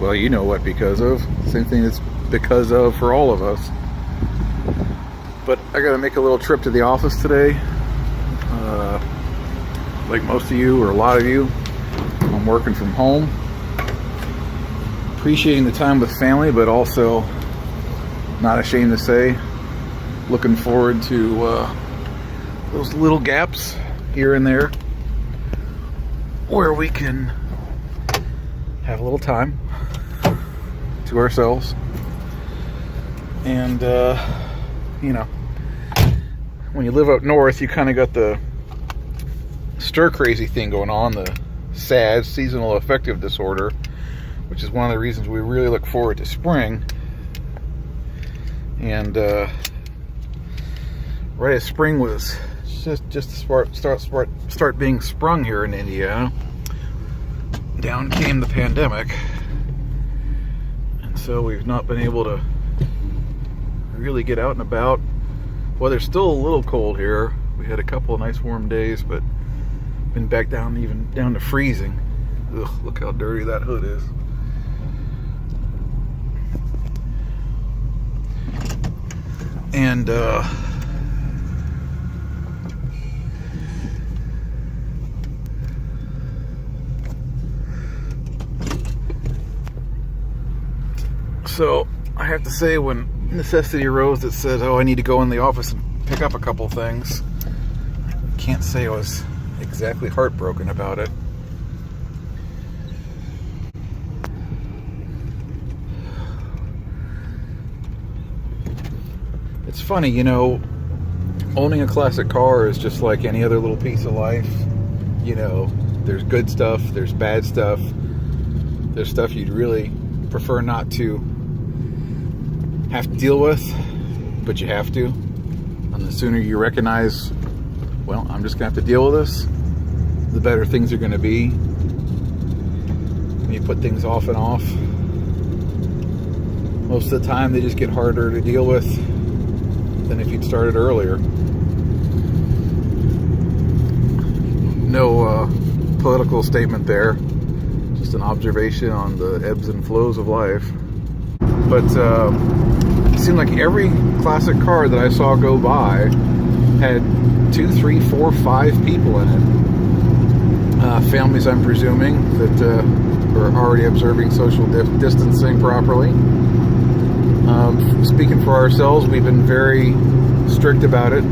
well, you know what because of. Same thing it's because of for all of us. But I got to make a little trip to the office today. Like most of you, or a lot of you, I'm working from home. Appreciating the time with family, but also, not ashamed to say, looking forward to those little gaps here and there where we can have a little time to ourselves. And, you know, when you live up north, you kind of got the stir-crazy thing going on, the SAD, seasonal affective disorder, which is one of the reasons we really look forward to spring. And right as spring was just start being sprung here in Indiana, down came the pandemic, and so we've not been able to really get out and about. Well, there's still a little cold here. We had a couple of nice warm days, but been back down, even down to freezing. Ugh, look how dirty that hood is. And so I have to say, when necessity arose that said, oh, I need to go in the office and pick up a couple things, I can't say I was exactly heartbroken about it. It's funny, you know, owning a classic car is just like any other little piece of life. You know, there's good stuff, there's bad stuff, there's stuff you'd really prefer not to have to deal with, but you have to. And the sooner you recognize, well, I'm just gonna have to deal with this, the better things are gonna be. When you put things off and off, most of the time they just get harder to deal with. than if you'd started earlier. No political statement there, just an observation on the ebbs and flows of life. But it seemed like every classic car that I saw go by had 2, 3, 4, 5 people in it. Families, I'm presuming, that are already observing social distancing properly. Speaking for ourselves, we've been very strict about it.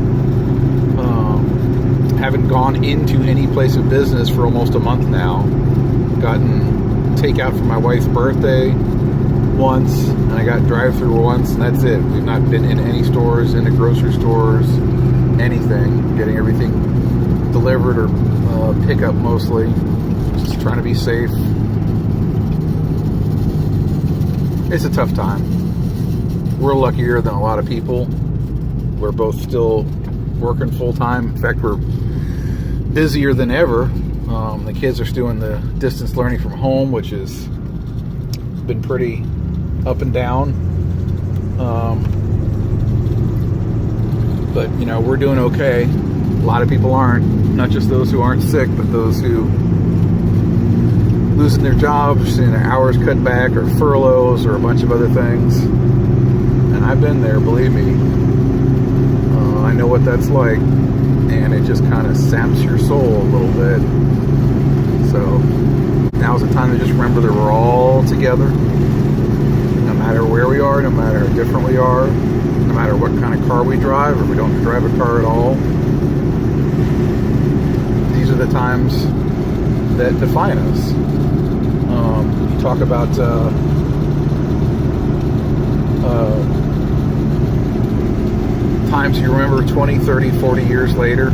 Haven't gone into any place of business for almost a month now. Gotten takeout for my wife's birthday once, and I got drive-through once, and that's it. We've not been in any stores, into grocery stores, anything. Getting everything delivered or pickup mostly. Just trying to be safe. It's a tough time. We're luckier than a lot of people. We're both still working full-time. In fact, we're busier than ever. The kids are still doing the distance learning from home, which has been pretty up and down. But, you know, we're doing okay. A lot of people aren't. Not just those who aren't sick, but those who losing their jobs, seeing their hours cut back, or furloughs, or a bunch of other things. And I've been there, believe me. I know what that's like, and it just kind of saps your soul a little bit. So now's the time to just remember that we're all together, no matter where we are, no matter how different we are, no matter what kind of car we drive, or we don't drive a car at all. These are the times that define us. You talk about times you remember 20, 30, 40 years later.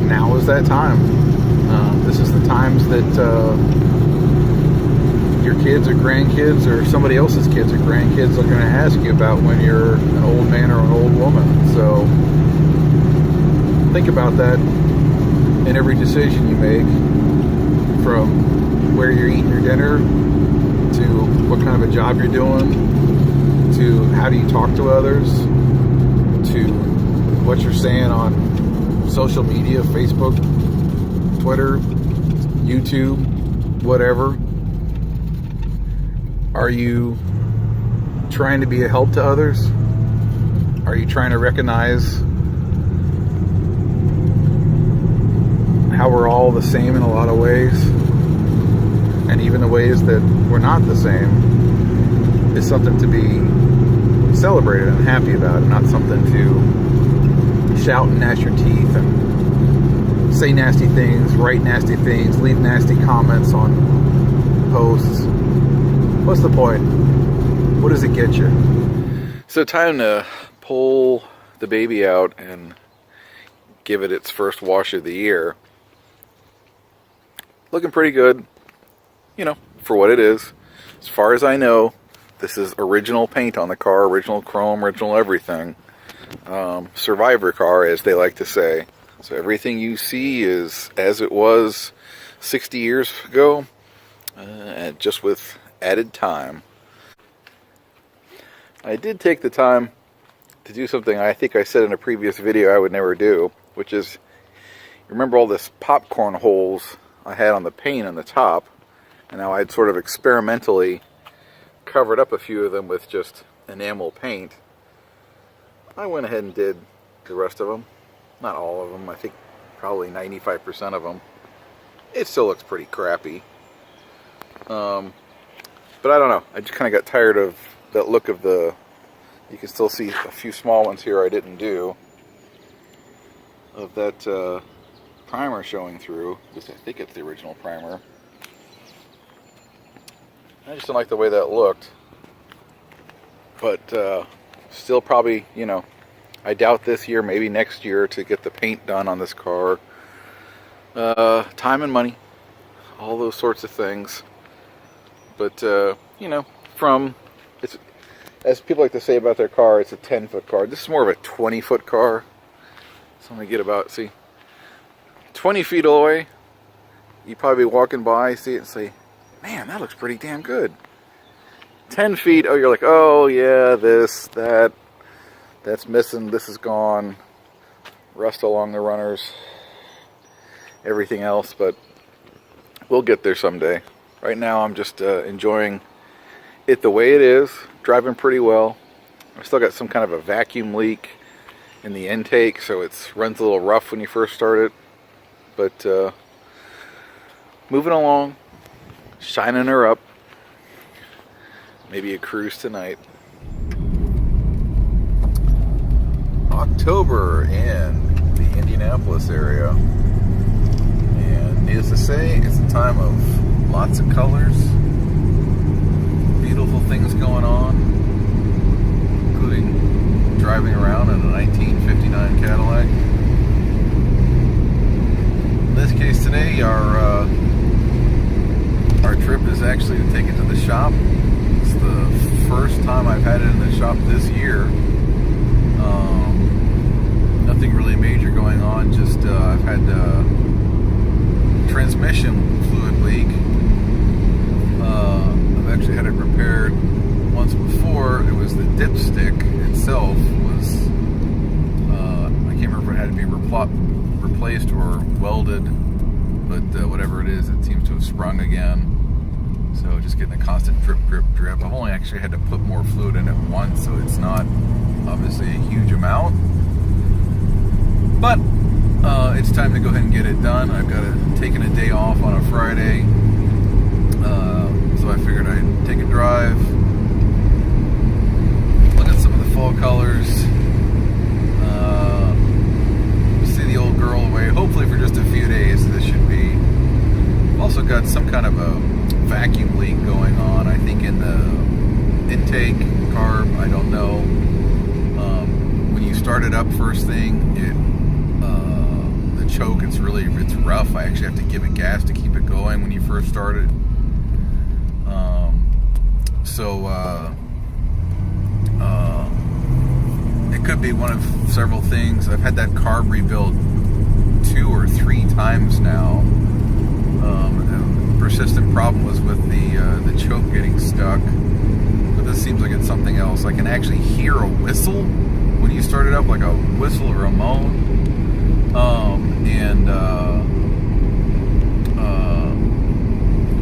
Now is that time. This is the times that your kids or grandkids or somebody else's kids or grandkids are going to ask you about when you're an old man or an old woman. So think about that in every decision you make, from where you're eating your dinner, to what kind of a job you're doing, to how do you talk to others, to what you're saying on social media, Facebook, Twitter, YouTube, whatever. Are you trying to be a help to others? Are you trying to recognize how we're all the same in a lot of ways? And even the ways that we're not the same is something to be celebrated and happy about, and not something to shout and gnash your teeth and say nasty things, write nasty things, leave nasty comments on posts. What's the point? What does it get you? So time to pull the baby out and give it its first wash of the year. Looking pretty good, you know, for what it is. As far as I know, this is original paint on the car, original chrome, original everything. Survivor car, as they like to say. So everything you see is as it was 60 years ago, just with added time. I did take the time to do something I think I said in a previous video I would never do, which is, remember all this popcorn holes I had on the paint on the top, and now I'd sort of experimentally covered up a few of them with just enamel paint. I went ahead and did the rest of them. Not all of them, I think probably 95% of them. It still looks pretty crappy. But I don't know, I just kind of got tired of that look of the, you can still see a few small ones here I didn't do, of that primer showing through. At least I think it's the original primer. I just don't like the way that looked. But still probably, you know, I doubt this year, maybe next year, to get the paint done on this car. Time and money, all those sorts of things. But, you know, it's, as people like to say about their car, it's a 10-foot car. This is more of a 20-foot car. So I'm going to get about, 20 feet away. You'd probably be walking by, see it, and say, man, that looks pretty damn good. 10 feet, oh, you're like, oh, yeah, this, that. That's missing. This is gone. Rust along the runners. Everything else, but we'll get there someday. Right now I'm just enjoying it the way it is. Driving pretty well. I've still got some kind of a vacuum leak in the intake, so it runs a little rough when you first start it. But moving along, shining her up. Maybe a cruise tonight. October in the Indianapolis area. And needless to say, it's a time of lots of colors, beautiful things going on, including driving around in a 1959 Cadillac. In this case today, our trip is actually to take it to the shop. It's the first time I've had it in the shop this year. Nothing really major going on, just I've had transmission fluid leak. I've actually had it repaired once before. It was the dipstick itself was, I can't remember if it had to be replaced or welded, but whatever it is, it seems to have sprung again. So just getting a constant drip, drip, drip. I've only actually had to put more fluid in it once, so it's not obviously a huge amount. But it's time to go ahead and get it done. I've got taken a day off on a Friday, so I figured I'd take a drive, look at some of the fall colors, see the old girl away, hopefully for just a few days. This should be. Also got some kind of a vacuum leak going on, I think in the intake carb, I don't know. When you start it up first thing, the choke, it's rough. I actually have to give it gas to keep it going when you first start it. It could be one of several things. I've had that carb rebuilt 2 or 3 times now. The persistent problem was with the choke getting stuck. But this seems like it's something else. I can actually hear a whistle when you start it up, like a whistle or a moan.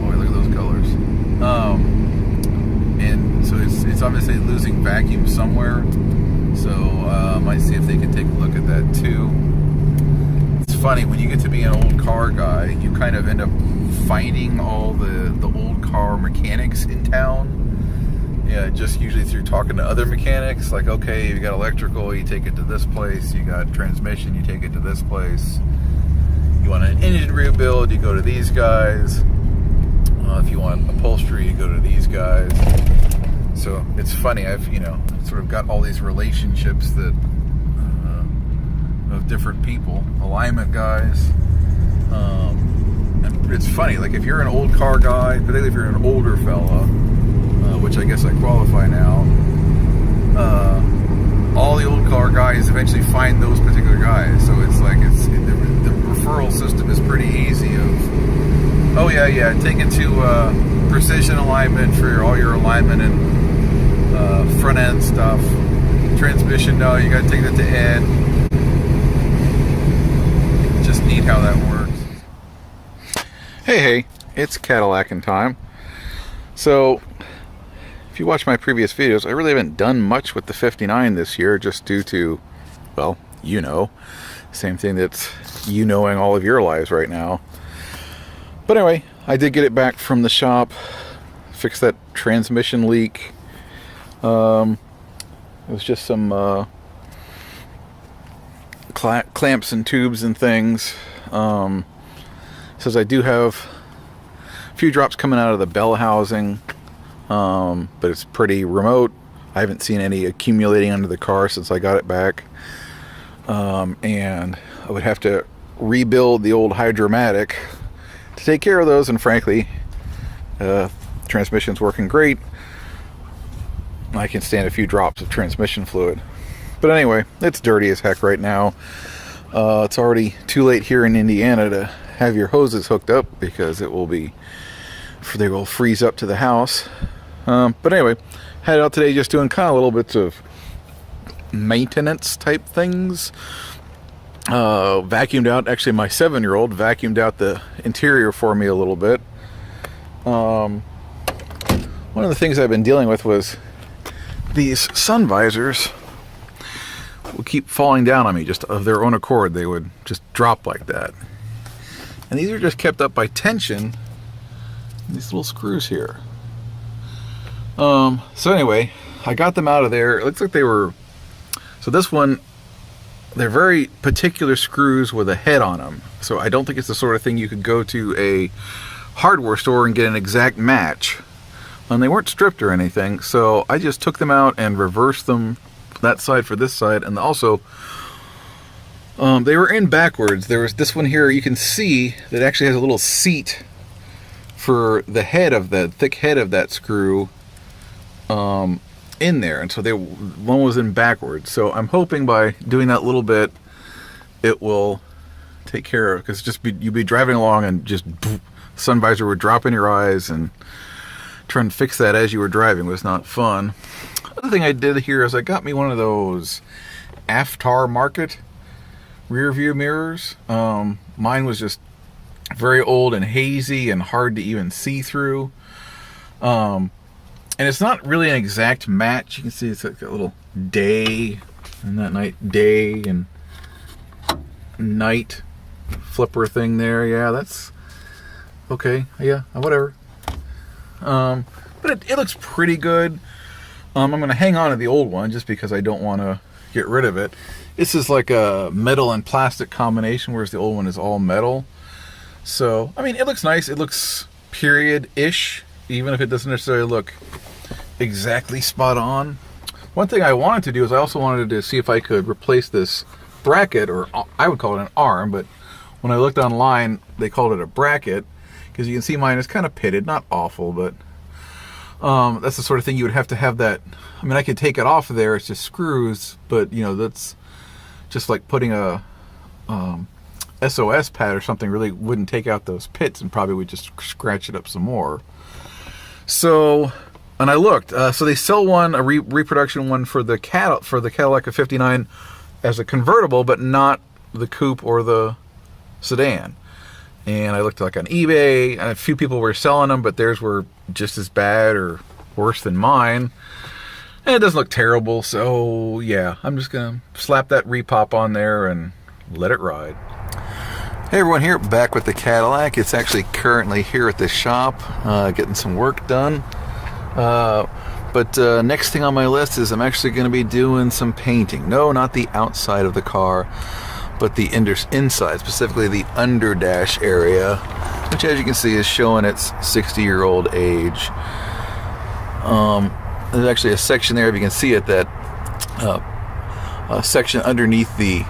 Boy, look at those colors. And so it's obviously losing vacuum somewhere. So might see if they can take a look at that too. It's funny, when you get to be an old car guy, you kind of end up finding all the old car mechanics in town. Yeah, just usually through talking to other mechanics. Like, okay, you got electrical, you take it to this place. You got transmission, you take it to this place. You want an engine rebuild, you go to these guys. If you want upholstery, you go to these guys. So it's funny, I've sort of got all these relationships that of different people, alignment guys. And it's funny, like if you're an old car guy, particularly if you're an older fella, which I guess I qualify now, all the old car guys eventually find those particular guys. So it's like the referral system is pretty easy. Of, oh yeah, take it to precision alignment for all your alignment and front end stuff. Transmission, no, you got to take that to Ed. Just neat how that works. Hey, it's Cadillac in time. So, if you watch my previous videos, I really haven't done much with the 59 this year, just due to, well, same thing that's knowing all of your lives right now. But anyway, I did get it back from the shop, fixed that transmission leak. It was just some clamps and tubes and things. Says I do have a few drops coming out of the bell housing, but it's pretty remote. I haven't seen any accumulating under the car since I got it back. And I would have to rebuild the old Hydromatic to take care of those, and frankly, transmission's working great. I can stand a few drops of transmission fluid. But anyway, it's dirty as heck right now. It's already too late here in Indiana to have your hoses hooked up, because they will freeze up to the house. But anyway, headed out today just doing kind of little bits of maintenance type things. Vacuumed out, actually my 7-year-old vacuumed out the interior for me a little bit. One of the things I've been dealing with was these sun visors will keep falling down on me just of their own accord. They would just drop like that. And these are just kept up by tension, these little screws here. So anyway, I got them out of there. It looks like they were, so this one, they're very particular screws with a head on them. So I don't think it's the sort of thing you could go to a hardware store and get an exact match. And they weren't stripped or anything, so I just took them out and reversed them, that side for this side. And also they were in backwards. There was this one here, you can see that actually has a little seat for the head of the thick head of that screw in there, and so one was in backwards. So I'm hoping by doing that little bit it will take care of, because you'd be driving along and just sun visor would drop in your eyes, and trying to fix that as you were driving was not fun. Other thing I did here is I got me one of those aftermarket rear view mirrors. Mine was just very old and hazy and hard to even see through. And it's not really an exact match. You can see it's like a little day and that day and night flipper thing there. Yeah, that's okay. Yeah, whatever. But it looks pretty good. I'm going to hang on to the old one just because I don't want to get rid of it. This is like a metal and plastic combination, whereas the old one is all metal. So, I mean, it looks nice. It looks period-ish, even if it doesn't necessarily look exactly spot on. One thing I wanted to do is I also wanted to see if I could replace this bracket, or I would call it an arm, but when I looked online, they called it a bracket, because you can see mine is kind of pitted, not awful, but that's the sort of thing you would have to have that. I mean, I could take it off of there, it's just screws, but you know, that's just like putting a SOS pad or something. Really wouldn't take out those pits and probably would just scratch it up some more. So, and I looked, so they sell one, a reproduction one for the Cadillac of '59 as a convertible, but not the coupe or the sedan. And I looked like on eBay, and a few people were selling them, but theirs were just as bad or worse than mine. And it doesn't look terrible, so yeah, I'm just gonna slap that repop on there and let it ride. Hey everyone, here back with the Cadillac. It's actually currently here at the shop, getting some work done. But next thing on my list is I'm actually going to be doing some painting. No, not the outside of the car, but the inside, specifically the under dash area, which as you can see is showing its 60-year-old age. There's actually a section there, if you can see it, that a section underneath the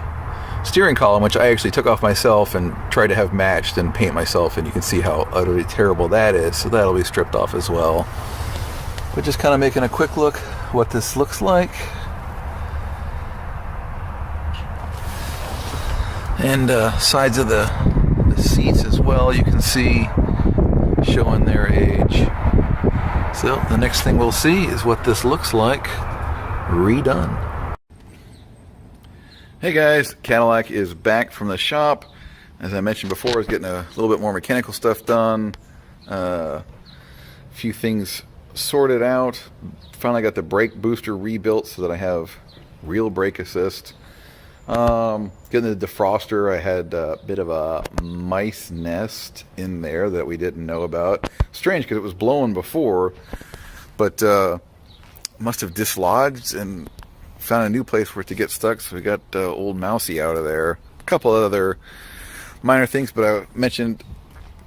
steering column, which I actually took off myself and tried to have matched and paint myself, and you can see how utterly terrible that is, so that'll be stripped off as well. But just kind of making a quick look what this looks like. And sides of the seats as well, you can see showing their age. So the next thing we'll see is what this looks like redone. Hey guys, Cadillac is back from the shop. As I mentioned before, I was getting a little bit more mechanical stuff done. A few things sorted out. Finally got the brake booster rebuilt so that I have real brake assist. Getting the defroster, I had a bit of a mice nest in there that we didn't know about. Strange because it was blowing before, but must have dislodged and found a new place for it to get stuck, so we got old Mousy out of there. A couple other minor things, but I mentioned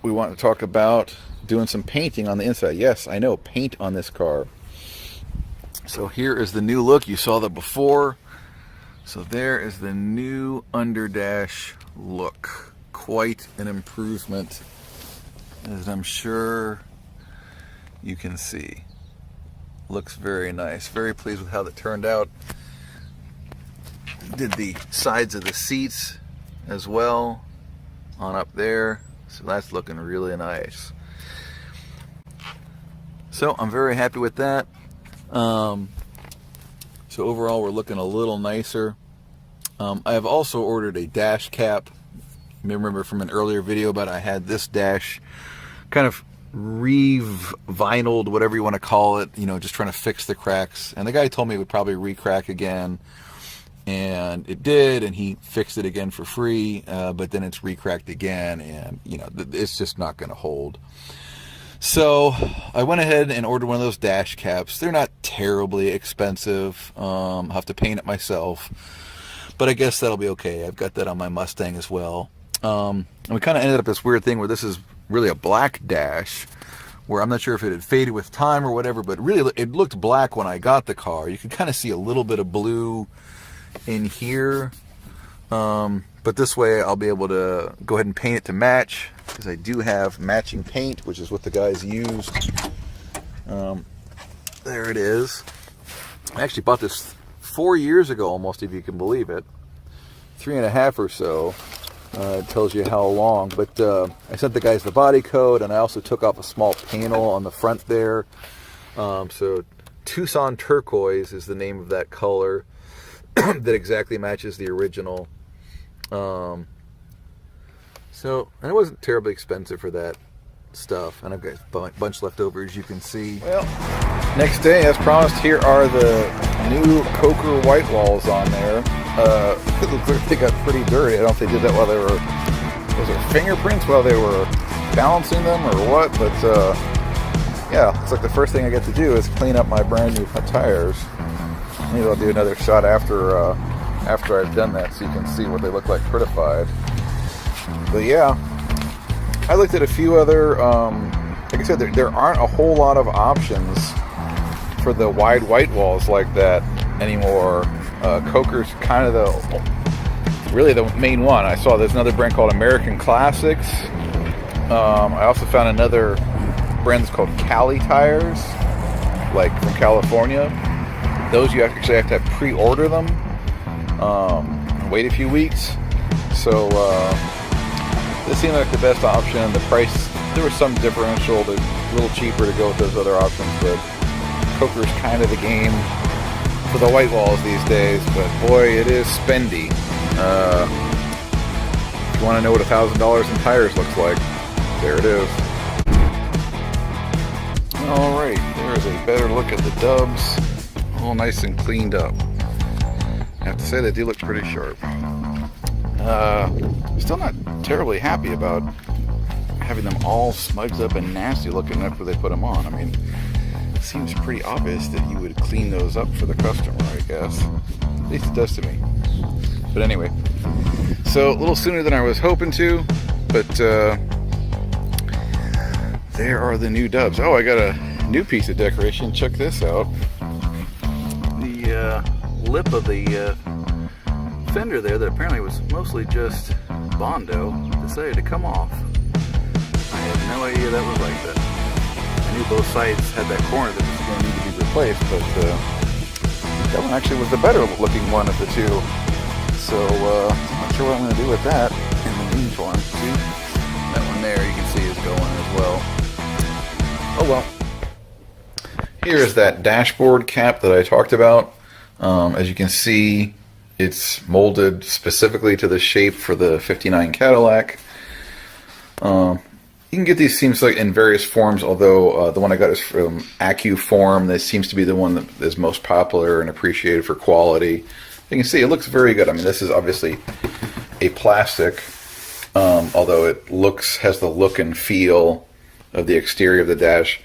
we want to talk about doing some painting on the inside. Yes, I know, paint on this car. So here is the new look. You saw that before. So there is the new underdash look. Quite an improvement, as I'm sure you can see. Looks very nice. Very pleased with how that turned out. Did the sides of the seats as well on up there. So that's looking really nice. So I'm very happy with that. So overall, we're looking a little nicer. I have also ordered a dash cap. You may remember from an earlier video about I had this dash kind of re-vinyled, whatever you want to call it, you know, just trying to fix the cracks. And the guy told me it would probably re-crack again. And it did, and he fixed it again for free, but then it's re-cracked again, and, you know, it's just not going to hold. So I went ahead and ordered one of those dash caps. They're not terribly expensive. I'll have to paint it myself, but I guess that'll be okay. I've got that on my Mustang as well. And we kind of ended up this weird thing where this is really a black dash, where I'm not sure if it had faded with time or whatever, but really it looked black when I got the car. You could kind of see a little bit of blue in here, but this way I'll be able to go ahead and paint it to match, because I do have matching paint, which is what the guys used. There it is. I actually bought this 4 years ago almost, if you can believe it. 3.5 or so. It tells you how long, but I sent the guys the body code, and I also took off a small panel on the front there. So Tucson Turquoise is the name of that color. That exactly matches the original. So, and it wasn't terribly expensive for that stuff. And I've got a bunch left over, as you can see. Well, next day, as promised, here are the new Coker white walls on there. It looks like they got pretty dirty. I don't know if they did that while they were, was it fingerprints while they were balancing them or what? But yeah, it's like the first thing I get to do is clean up my brand new tires. Maybe I'll do another shot after I've done that, so you can see what they look like prettified. But yeah, I looked at a few other, like I said, there aren't a whole lot of options for the wide white walls like that anymore. Coker's kind of really the main one. I saw there's another brand called American Classics. I also found another brand that's called Cali Tires, like from California. Those you actually have to pre-order them, wait a few weeks. So this seemed like the best option. The price, there was some differential, a little cheaper to go with those other options, but Coker's kind of the game for the white walls these days. But boy, it is spendy. If you want to know what $1,000 in tires looks like, there it is. Alright, there's a better look at the dubs. All nice and cleaned up. I have to say they do look pretty sharp. Still not terribly happy about having them all smudged up and nasty looking after they put them on. I mean, it seems pretty obvious that you would clean those up for the customer, I guess. At least it does to me. But anyway, so a little sooner than I was hoping to, but there are the new dubs. Oh, I got a new piece of decoration. Check this out. The lip of the fender there, that apparently was mostly just Bondo, decided to come off. I had no idea that was like that. I knew both sides had that corner that was going to need to be replaced, but that one actually was the better looking one of the two. So I'm not sure what I'm going to do with that in the meantime. See, that one there you can see is going as well. Oh well. Here is that dashboard cap that I talked about. As you can see, it's molded specifically to the shape for the 59 Cadillac. You can get these, seems like, in various forms, although the one I got is from AccuForm. This seems to be the one that is most popular and appreciated for quality. You can see it looks very good. I mean, this is obviously a plastic, although it has the look and feel of the exterior of the dash.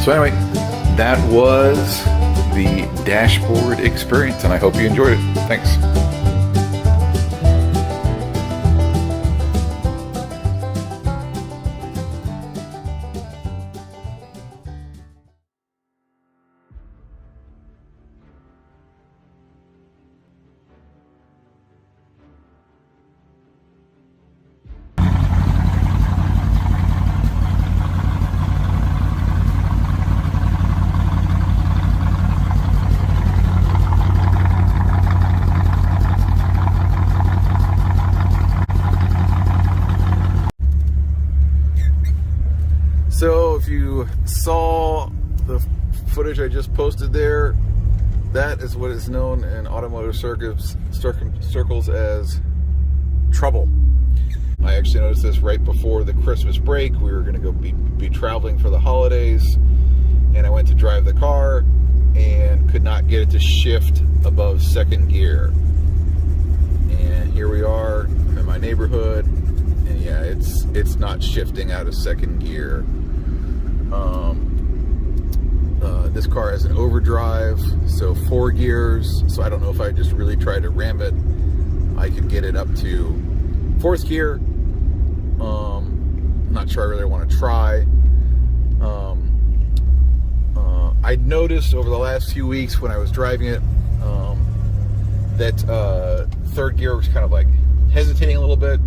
So anyway, that was the dashboard experience, and I hope you enjoyed it. Thanks. So if you saw the footage I just posted there, that is what is known in automotive circles as trouble. I actually noticed this right before the Christmas break. We were going to go be traveling for the holidays, and I went to drive the car and could not get it to shift above second gear. And here we are in my neighborhood, and yeah, it's not shifting out of second gear. This car has an overdrive, so 4 gears, so I don't know if I just really tried to ram it, I could get it up to 4th gear. Not sure I really want to try. I'd noticed over the last few weeks when I was driving it that 3rd gear was kind of like hesitating a little bit,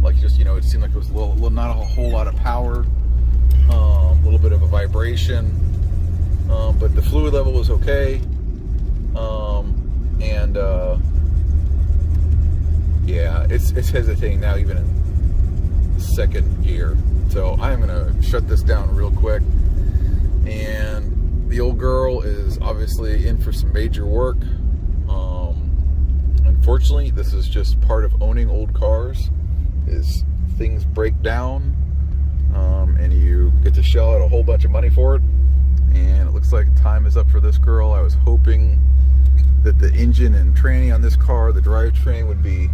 like just, it seemed like it was a little not a whole lot of power. A little bit of a vibration, but the fluid level was okay, and yeah, it's hesitating now even in second gear. So I'm gonna shut this down real quick, and the old girl is obviously in for some major work. Unfortunately, this is just part of owning old cars, is things break down. And you get to shell out a whole bunch of money for it, and it looks like time is up for this girl. I was hoping that the engine and tranny on this car, the drivetrain, would be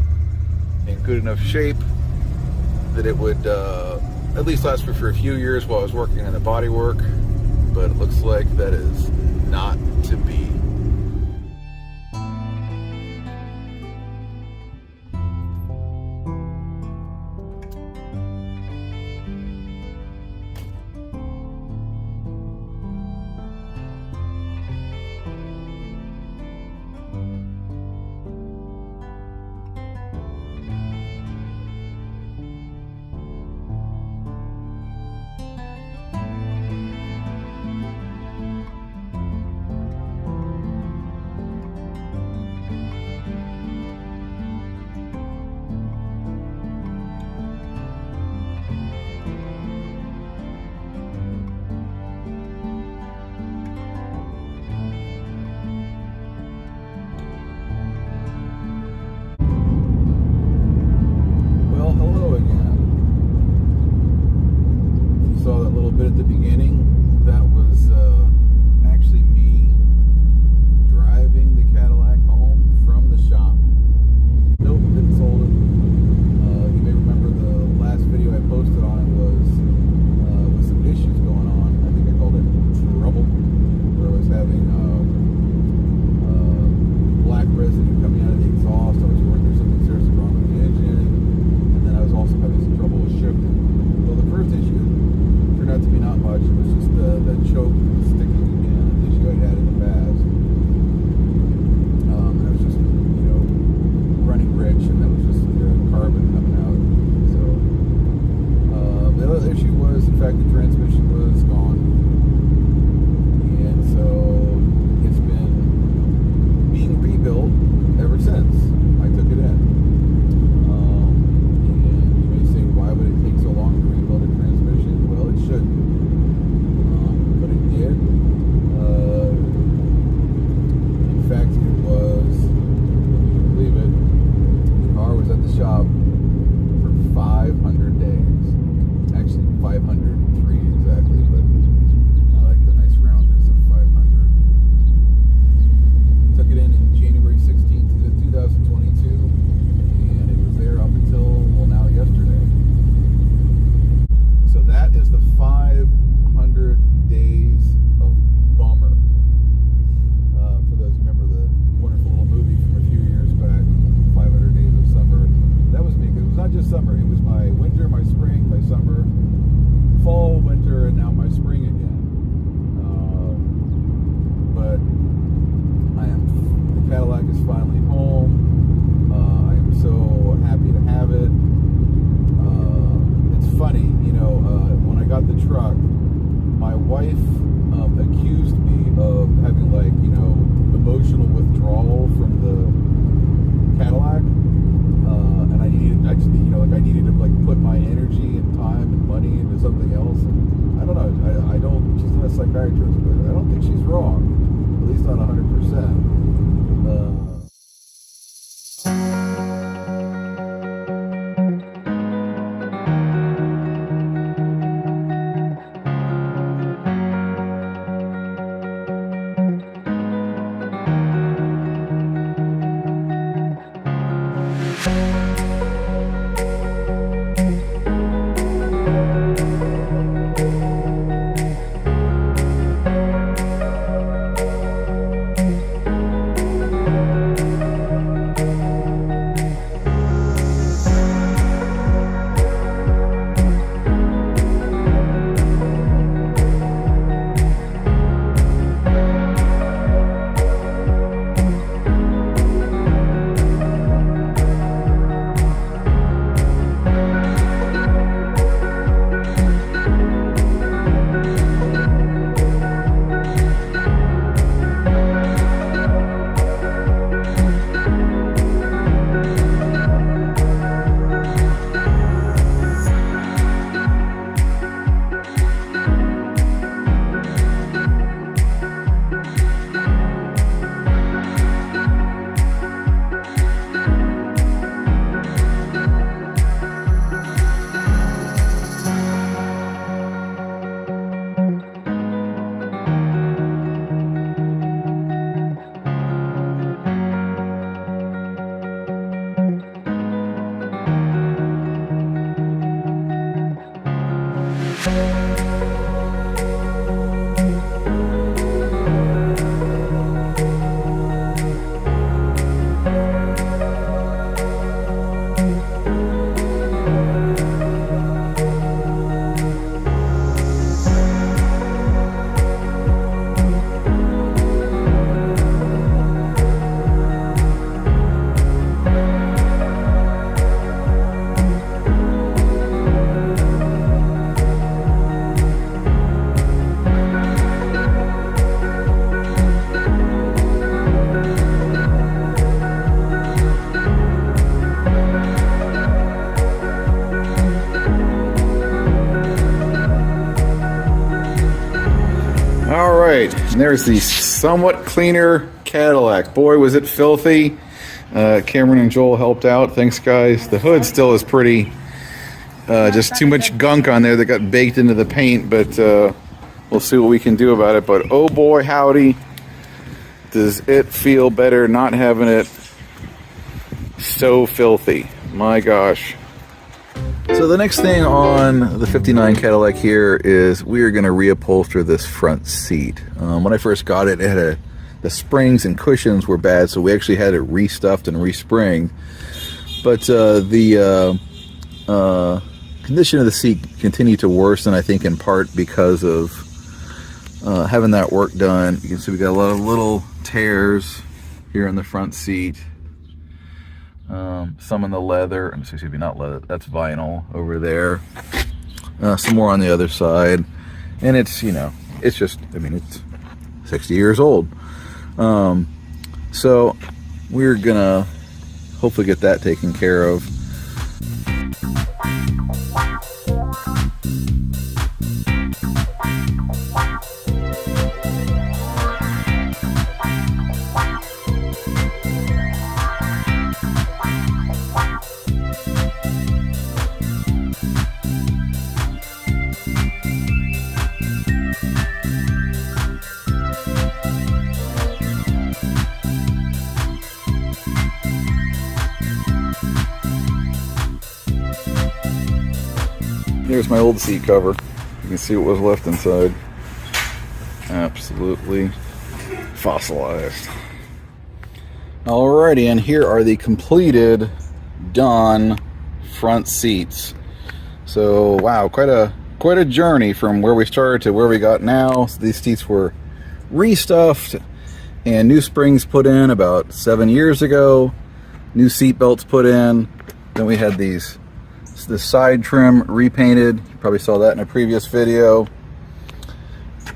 in good enough shape that it would at least last me for a few years while I was working on the body work, but it looks like that is not to be. Bit at the beginning, that was actually me driving the Cadillac home from the shop. Nope, didn't sold it. You may remember the last video I posted on it was with some issues going on. I think I called it trouble, where I was having black residue coming out of the exhaust. I was worried there's something seriously wrong with the engine, and then I was also having some trouble with shifting. Well, the first issue turned out to be not much. It was just the choke sticking again, an issue I had in the past. And I was just, running rich, and that was just the carbon coming out. So the other issue was, in fact, the transmission was gone. And so it's been being rebuilt ever since I took it in. And you may say, why would it take so long to rebuild a transmission? Well, it shouldn't. But it did. In fact, it was, if you can believe it, the car was at the shop for 500 days. Actually, 503 exactly. withdrawal from the Cadillac, and I just you know, like I needed to like put my energy and time and money into something else. And I don't know. I don't. She's not a psychiatrist, but I don't think she's wrong. At least not 100%. And there's the somewhat cleaner Cadillac. Boy, was it filthy. Cameron and Joel helped out. Thanks, guys. The hood still is pretty. Just too much gunk on there that got baked into the paint, but we'll see what we can do about it. But oh boy, howdy, does it feel better not having it so filthy. My gosh. So the next thing on the 59 Cadillac here is we are going to reupholster this front seat. When I first got it, it had the springs and cushions were bad, so we actually had it restuffed and respringed. But the condition of the seat continued to worsen, I think in part because of having that work done. You can see we got a lot of little tears here in the front seat. Some in the leather, excuse me, not leather, that's vinyl over there. Some more on the other side. And it's, you know, it's just, I mean, it's 60 years old. So we're gonna hopefully get that taken care of. Here's my old seat cover. You can see what was left inside. Absolutely fossilized. Alrighty, and here are the completed, done front seats. So wow, quite a journey from where we started to where we got now. So these seats were restuffed and new springs put in about 7 years ago. New seat belts put in. Then we had the side trim repainted. You probably saw that in a previous video.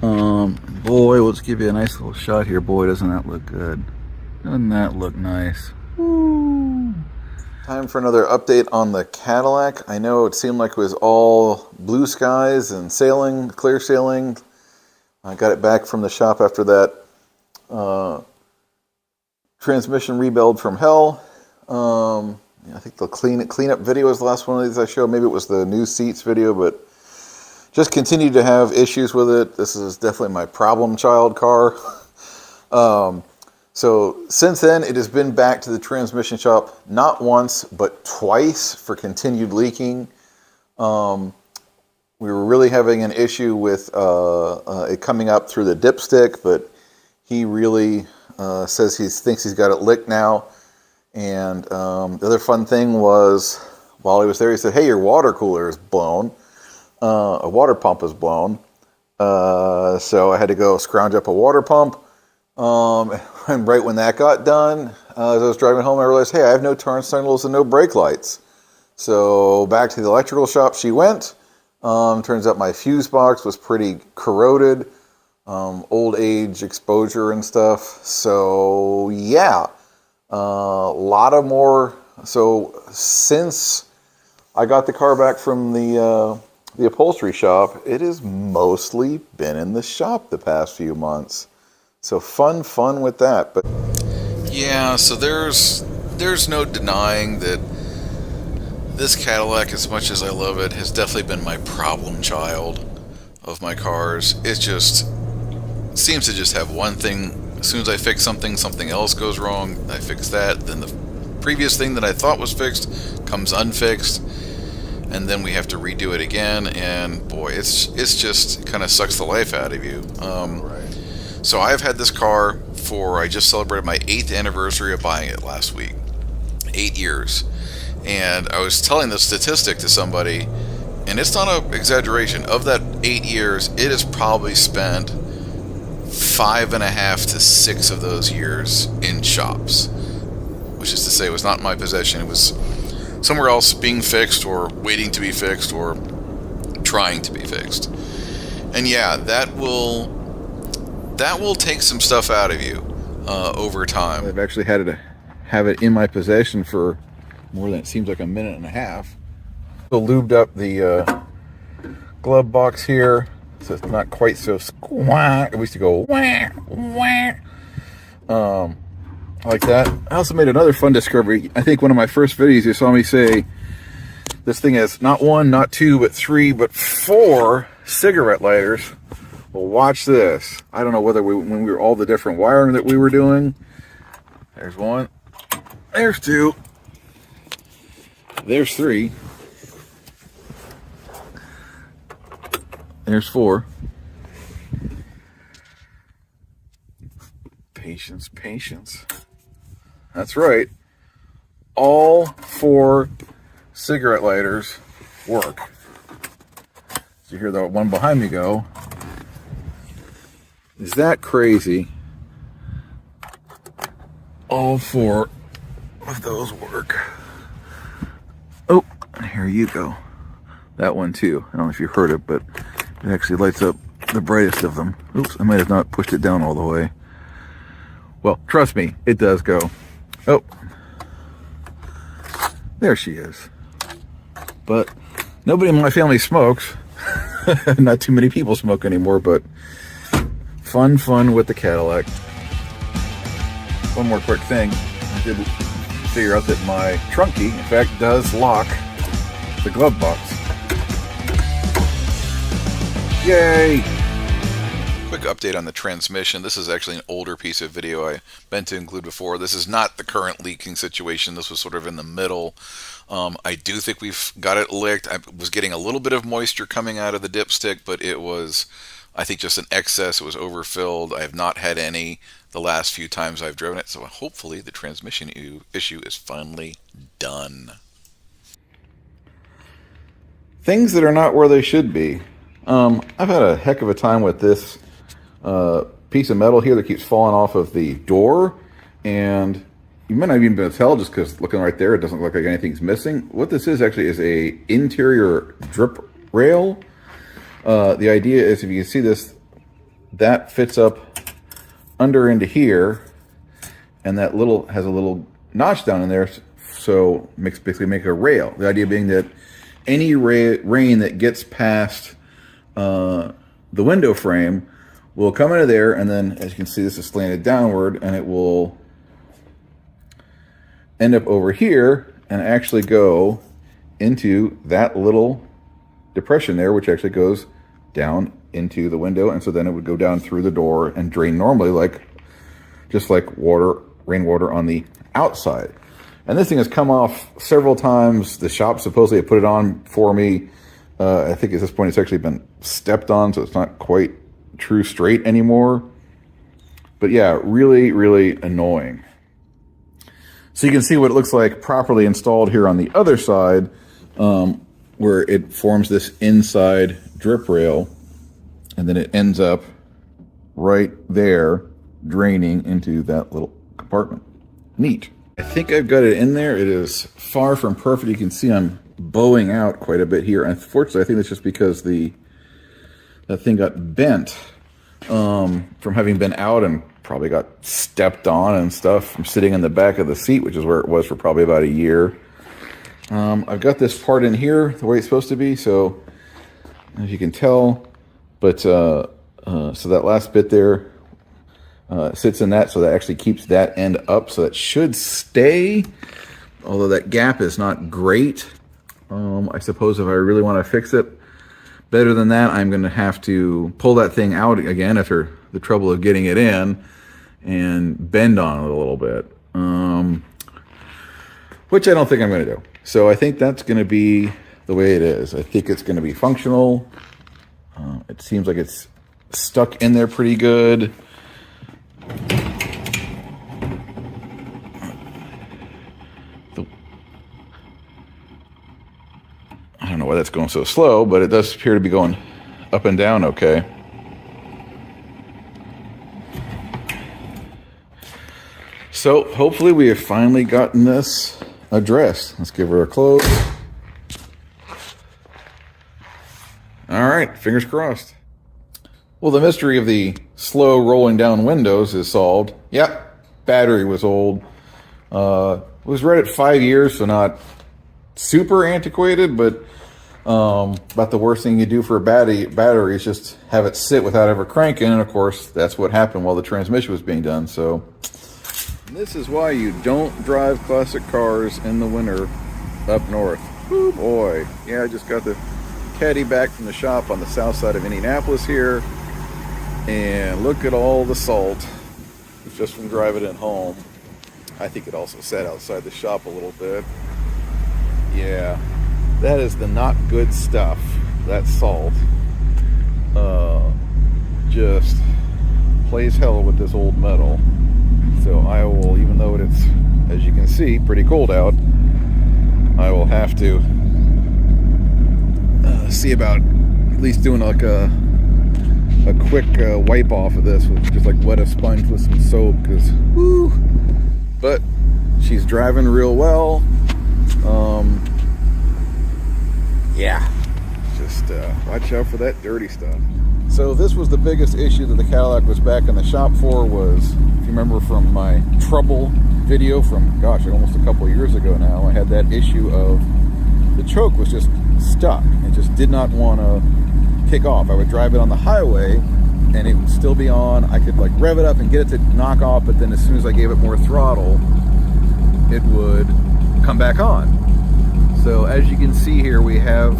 Boy, let's give you a nice little shot here. Boy, doesn't that look good. Doesn't that look nice? Woo. Time for another update on the Cadillac. I know it seemed like it was all blue skies and sailing, clear sailing. I got it back from the shop after that transmission rebuild from hell. I think the cleanup video was the last one of these I showed. Maybe it was the new seats video, but just continued to have issues with it. This is definitely my problem child car. So since then, it has been back to the transmission shop not once, but twice for continued leaking. We were really having an issue with it coming up through the dipstick, but he really says he thinks he's got it licked now. And the other fun thing was, while he was there, he said, "Hey, your water cooler is blown. A water pump is blown." So I had to go scrounge up a water pump. And right when that got done, as I was driving home, I realized, hey, I have no turn signals and no brake lights. So back to the electrical shop she went. Turns out my fuse box was pretty corroded, old age exposure and stuff. So yeah, a lot of more. So since I got the car back from the upholstery shop, it has mostly been in the shop the past few months. So fun with that. But yeah, so there's no denying that this Cadillac, as much as I love it, has definitely been my problem child of my cars. It just seems to just have one thing. As soon as I fix something, something else goes wrong. I fix that, then the previous thing that I thought was fixed comes unfixed, and then we have to redo it again. And boy, it's just kind of sucks the life out of you. So I've had this car I just celebrated my 8th anniversary of buying it last week. 8 years. And I was telling the statistic to somebody, and it's not an exaggeration. Of that 8 years, it has probably spent 5.5 to 6 of those years in shops. Which is to say, it was not in my possession. It was somewhere else being fixed, or waiting to be fixed, or trying to be fixed. And yeah, that will take some stuff out of you over time. I've actually had to have it in my possession for more than it seems like a minute and a half. So lubed up the glove box here, so it's not quite so squawk. It used to go wah, wah. Like that. I also made another fun discovery. I think one of my first videos you saw me say this thing has not 1, not 2, but 3, but 4 cigarette lighters. Well, watch this. I don't know whether when we were all the different wiring that we were doing. There's 1. There's 2. There's 3. There's 4. Patience. That's right. All 4 cigarette lighters work. So you hear the one behind me go. Is that crazy? All 4 of those work. Oh, here you go. That one too. I don't know if you heard it, but it actually lights up the brightest of them. Oops, I might have not pushed it down all the way. Well, trust me, it does go. Oh, there she is. But nobody in my family smokes. Not too many people smoke anymore, but fun with the Cadillac. One more quick thing. I did figure out that my trunk key, in fact, does lock the glove box. Yay! Quick update on the transmission. This is actually an older piece of video I meant to include before. This is not the current leaking situation. This was sort of in the middle. I do think we've got it licked. I was getting a little bit of moisture coming out of the dipstick, but it was, I think, just an excess. It was overfilled. I have not had any the last few times I've driven it, so hopefully the transmission issue is finally done. Things that are not where they should be. I've had a heck of a time with this piece of metal here that keeps falling off of the door, and you might not even be able to tell just because looking right there, it doesn't look like anything's missing. What this is actually is a interior drip rail. The idea is, if you can see this, that fits up under into here, and that little has a little notch down in there, so basically make a rail. The idea being that any rain that gets past the window frame will come into there, and then, as you can see, this is slanted downward, and it will end up over here and actually go into that little depression there, which actually goes down into the window, and so then it would go down through the door and drain normally, just like rainwater on the outside. And this thing has come off several times. The shop supposedly put it on for me. I think at this point it's actually been stepped on, so it's not quite true straight anymore. But yeah, really, really annoying. So you can see what it looks like properly installed here on the other side, where it forms this inside drip rail, and then it ends up right there, draining into that little compartment. Neat. I think I've got it in there. It is far from perfect. You can see I'm bowing out quite a bit here. Unfortunately, I think that's just because that thing got bent from having been out and probably got stepped on and stuff from sitting in the back of the seat, which is where it was for probably about a year. I've got this part in here the way it's supposed to be, so as you can tell, but so that last bit there sits in that, so that actually keeps that end up, so that should stay, although that gap is not great. I suppose if I really want to fix it better than that, I'm going to have to pull that thing out again after the trouble of getting it in and bend on it a little bit, which I don't think I'm going to do. So I think that's going to be the way it is. I think it's going to be functional. It seems like it's stuck in there pretty good. I don't know why that's going so slow, but it does appear to be going up and down okay. So hopefully we have finally gotten this addressed. Let's give her a close. All right, fingers crossed. Well, the mystery of the slow rolling down windows is solved. Yep, battery was old. It was right at 5 years, so not super antiquated, but about the worst thing you do for a battery is just have it sit without ever cranking, and of course that's what happened while the transmission was being done. So this is why you don't drive classic cars in the winter up north. Oh boy, yeah, I just got the Caddy back from the shop on the south side of Indianapolis here, and look at all the salt just from driving it home. I think it also sat outside the shop a little bit. Yeah, that is the not good stuff. That salt just plays hell with this old metal. So I will, even though it's, as you can see, pretty cold out, I will have to see about at least doing like a quick wipe off of this with just like wet a sponge with some soap, because whoo. But she's driving real well. Yeah, just watch out for that dirty stuff. So this was the biggest issue that the Cadillac was back in the shop for, was, if you remember from my trouble video from, gosh, almost a couple of years ago now, I had that issue of the choke was just stuck. It just did not want to kick off. I would drive it on the highway and it would still be on. I could like rev it up and get it to knock off, but then as soon as I gave it more throttle, it would come back on. So as you can see here, we have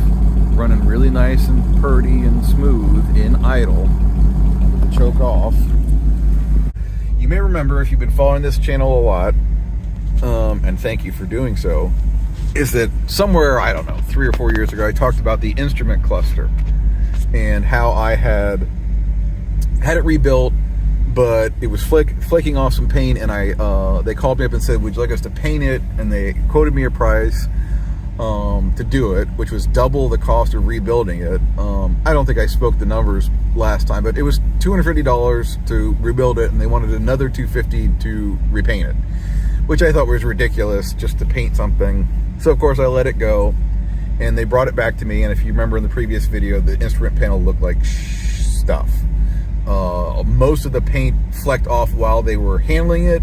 running really nice and purdy and smooth in idle with the choke off. You may remember, if you've been following this channel a lot, and thank you for doing so, is that somewhere, I don't know, 3 or 4 years ago, I talked about the instrument cluster and how I had it rebuilt, but it was flaking off some paint, and they called me up and said, would you like us to paint it? And they quoted me a price to do it, which was double the cost of rebuilding it. I don't think I spoke the numbers last time, but it was $250 to rebuild it, and they wanted another $250 to repaint it, which I thought was ridiculous, just to paint something. So of course I let it go, and they brought it back to me, and if you remember in the previous video, the instrument panel looked like stuff. Most of the paint flecked off while they were handling it.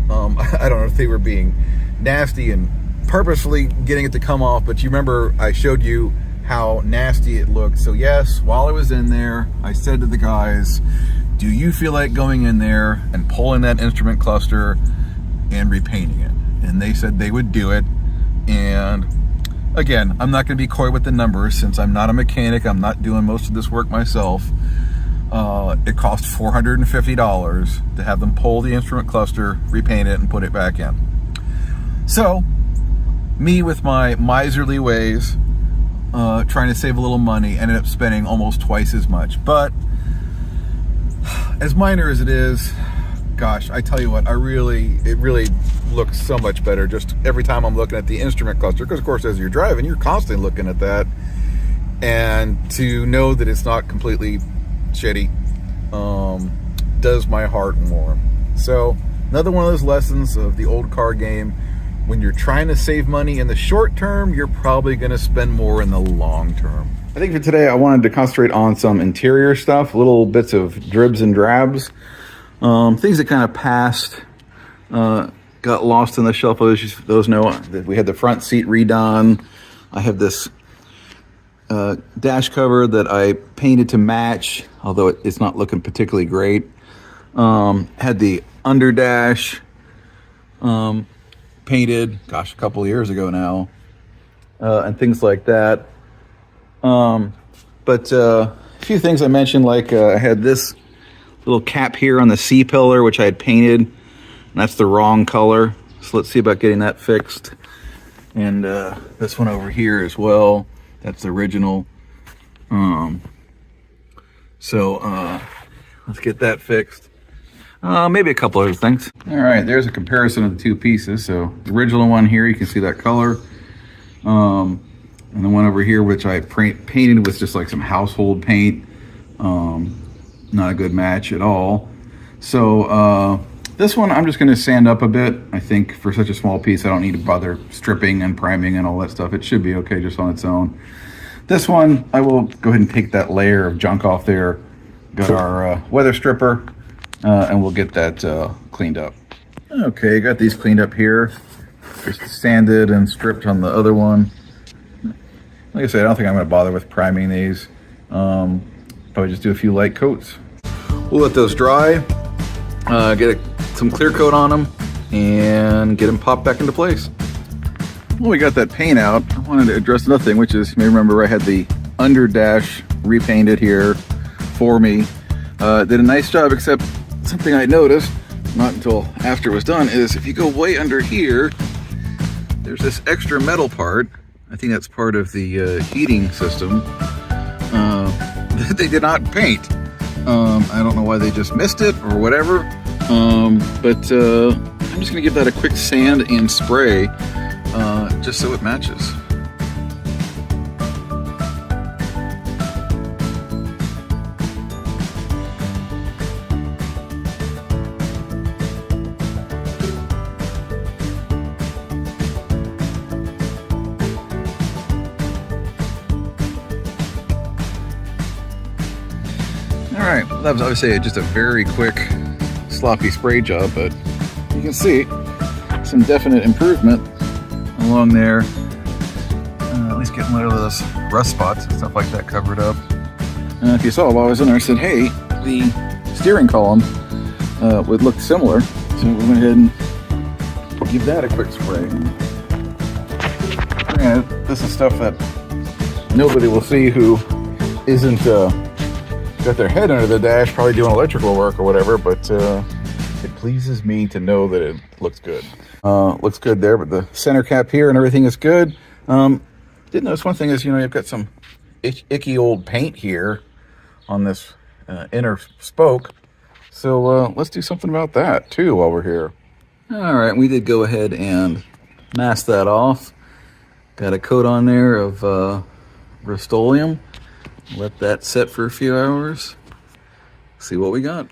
I don't know if they were being nasty and purposefully getting it to come off, but you remember I showed you how nasty it looked. So yes, while I was in there, I said to the guys, do you feel like going in there and pulling that instrument cluster and repainting it? And they said they would do it. And again, I'm not going to be coy with the numbers since I'm not a mechanic. I'm not doing most of this work myself. It cost $450 to have them pull the instrument cluster, repaint it, and put it back in. So, me with my miserly ways, trying to save a little money, ended up spending almost twice as much. But as minor as it is, gosh, I tell you what, it really looks so much better just every time I'm looking at the instrument cluster, because of course as you're driving, you're constantly looking at that, and to know that it's not completely shitty does my heart warm. So another one of those lessons of the old car game. When you're trying to save money in the short term, you're probably going to spend more in the long term. I think for today, I wanted to concentrate on some interior stuff, little bits of dribs and drabs, things that kind of passed, got lost in the shelf. Those know that we had the front seat redone. I have this dash cover that I painted to match, although it's not looking particularly great. Had the under dash painted, gosh, a couple of years ago now, and things like that. But a few things I mentioned, like I had this little cap here on the C-pillar, which I had painted, and that's the wrong color. So let's see about getting that fixed. And this one over here as well, that's the original. So let's get that fixed. Maybe a couple other things. All right, there's a comparison of the two pieces. So the original one here, you can see that color. And the one over here, which I painted with just like some household paint. Not a good match at all. So this one, I'm just gonna sand up a bit. I think for such a small piece, I don't need to bother stripping and priming and all that stuff. It should be okay just on its own. This one, I will go ahead and take that layer of junk off there. Got our weather stripper. And we'll get that cleaned up. Okay, got these cleaned up here. Just sanded and stripped on the other one. Like I said, I don't think I'm going to bother with priming these. Probably just do a few light coats. We'll let those dry, get some clear coat on them, and get them popped back into place. Well, we got that paint out. I wanted to address another thing, which is, you may remember I had the under dash repainted here for me. Did a nice job, except something I noticed, not until after it was done, is if you go way under here, there's this extra metal part. I think that's part of the heating system that they did not paint. I don't know why they just missed it or whatever, but I'm just gonna give that a quick sand and spray just so it matches. Alright, well, that was obviously just a very quick, sloppy spray job, but you can see some definite improvement along there. At least getting rid of those rust spots and stuff like that covered up. And if you saw while I was in there, I said, hey, the steering column would look similar. So we went ahead and give that a quick spray. Granted, this is stuff that nobody will see who isn't got their head under the dash, probably doing electrical work or whatever, but it pleases me to know that it looks good. Looks good there, but the center cap here and everything is good. Did notice one thing is, you know, you've got some icky old paint here on this inner spoke. So let's do something about that too while we're here. All right, we did go ahead and mask that off. Got a coat on there of Rust-Oleum. Let that set for a few hours. See what we got.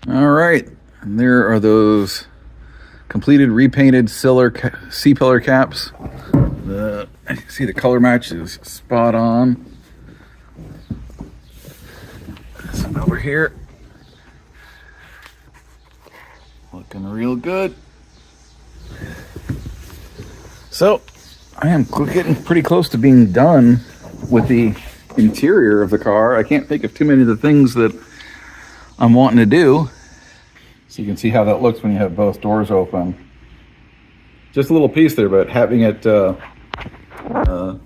All right, and there are those completed repainted C-pillar caps. See the color match is spot on. This one over here, looking real good. So I am getting pretty close to being done with the interior of the car. I can't think of too many of the things that I'm wanting to do. So you can see how that looks when you have both doors open. Just a little piece there, but having it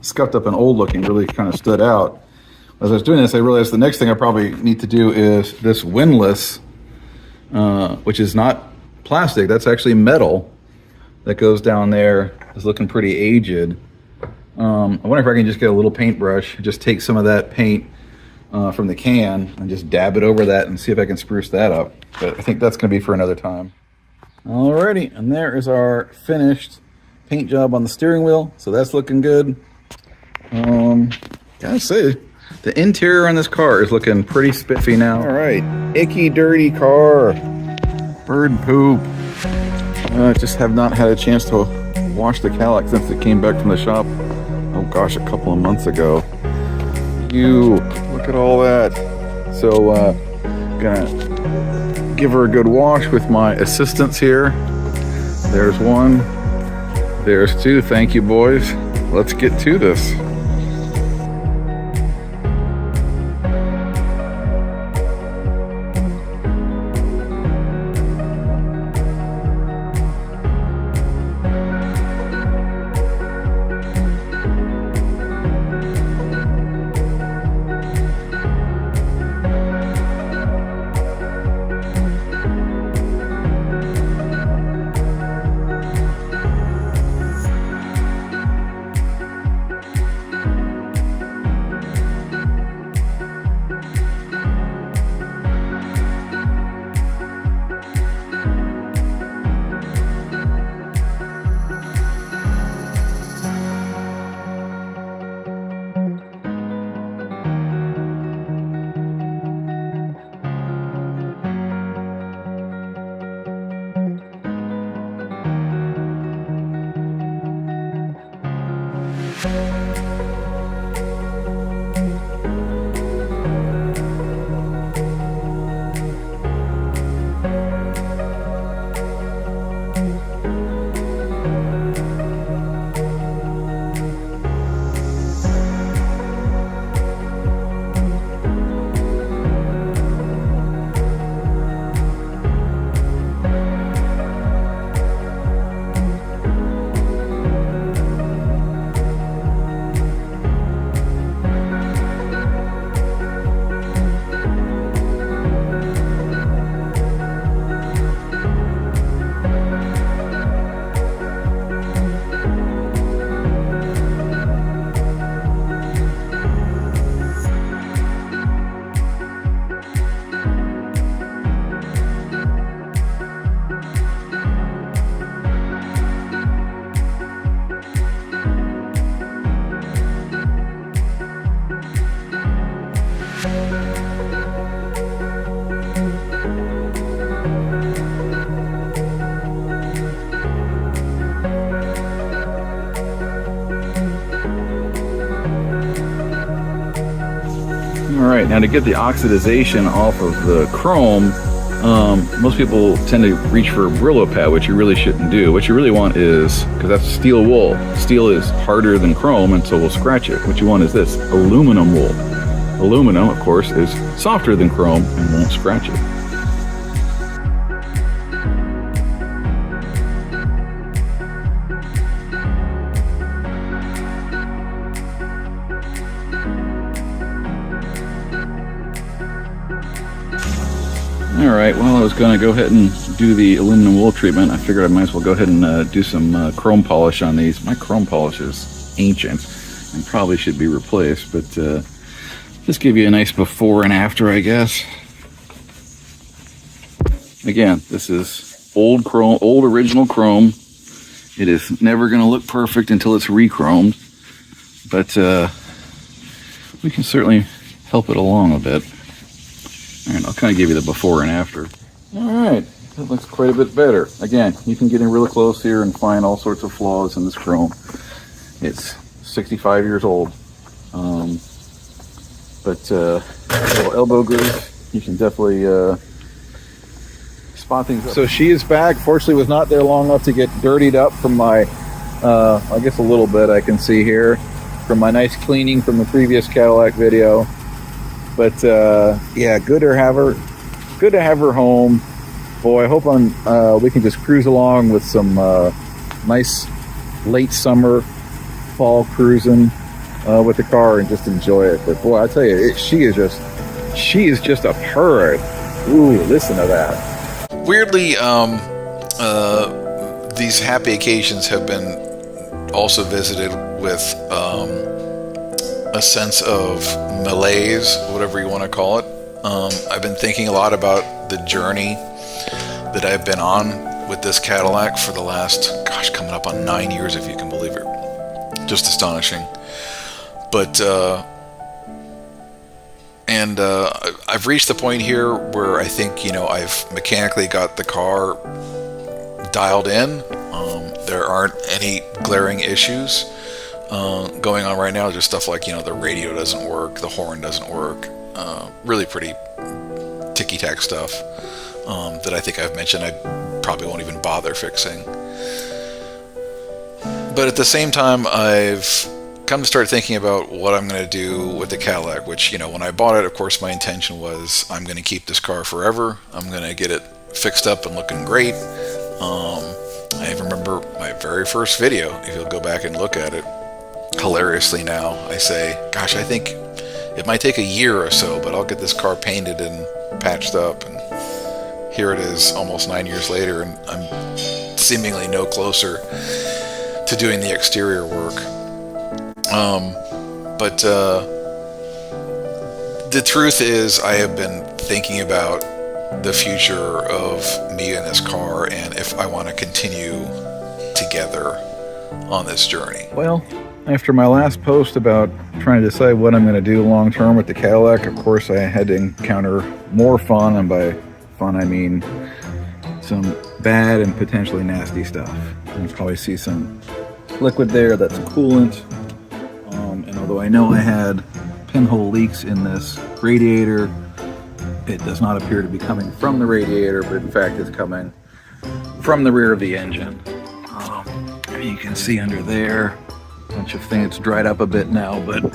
scuffed up and old looking really kind of stood out. As I was doing this, I realized the next thing I probably need to do is this windlass, which is not plastic, that's actually metal that goes down there. It's looking pretty aged. I wonder if I can just get a little paintbrush, just take some of that paint from the can and just dab it over that and see if I can spruce that up. But I think that's going to be for another time. Alrighty, and there is our finished paint job on the steering wheel. So that's looking good. Gotta say, the interior on this car is looking pretty spiffy now. Alright, icky, dirty car. Bird poop. I just have not had a chance to wash the Cadillac since it came back from the shop. Oh gosh, a couple of months ago. Look at all that. So, gonna give her a good wash with my assistants here. There's one. There's two. Thank you, boys. Let's get to this. Alright, now to get the oxidization off of the chrome, most people tend to reach for a Brillo pad, which you really shouldn't do. What you really want is, because that's steel wool, steel is harder than chrome and so will scratch it. What you want is this, aluminum wool. Aluminum, of course, is softer than chrome and won't scratch it. Alright, well, I was going to go ahead and do the aluminum wool treatment. I figured I might as well go ahead and do some chrome polish on these. My chrome polish is ancient and probably should be replaced, but just give you a nice before and after, I guess. Again, this is old chrome, old original chrome. It is never going to look perfect until it's re-chromed, but we can certainly help it along a bit. And I'll kind of give you the before and after. Alright, that looks quite a bit better. Again, you can get in really close here and find all sorts of flaws in this chrome. It's 65 years old. But little elbow grease, you can definitely spot things up. So she is back. Fortunately was not there long enough to get dirtied up from my I guess a little bit I can see here from my nice cleaning from the previous Cadillac video. But yeah, good to have her home. Boy, I hope we can just cruise along with some nice late summer, fall cruising with the car and just enjoy it. But boy, I tell you, she is just a purr. Ooh, listen to that. Weirdly, these happy occasions have been also visited with a sense of malaise, whatever you want to call it. I've been thinking a lot about the journey that I've been on with this Cadillac for the last, coming up on 9 years, if you can believe it. Just astonishing. But I've reached the point here where I think, I've mechanically got the car dialed in. There aren't any glaring issues going on right now. Just stuff like, the radio doesn't work, the horn doesn't work. Really pretty ticky-tack stuff that I think I've mentioned I probably won't even bother fixing. But at the same time, I've come to start thinking about what I'm going to do with the Cadillac, which, when I bought it, of course, my intention was I'm going to keep this car forever. I'm going to get it fixed up and looking great. I remember my very first video, if you'll go back and look at it, hilariously now, I say, I think it might take a year or so, but I'll get this car painted and patched up. And here it is almost 9 years later, and I'm seemingly no closer to doing the exterior work. But the truth is, I have been thinking about the future of me and this car, and if I want to continue together on this journey. Well, after my last post about trying to decide what I'm going to do long term with the Cadillac, of course I had to encounter more fun, and by fun I mean some bad and potentially nasty stuff. You can probably see some liquid there, that's coolant. And although I know I had pinhole leaks in this radiator, it does not appear to be coming from the radiator, but in fact it's coming from the rear of the engine. You can see under there, a bunch of things. It's dried up a bit now, but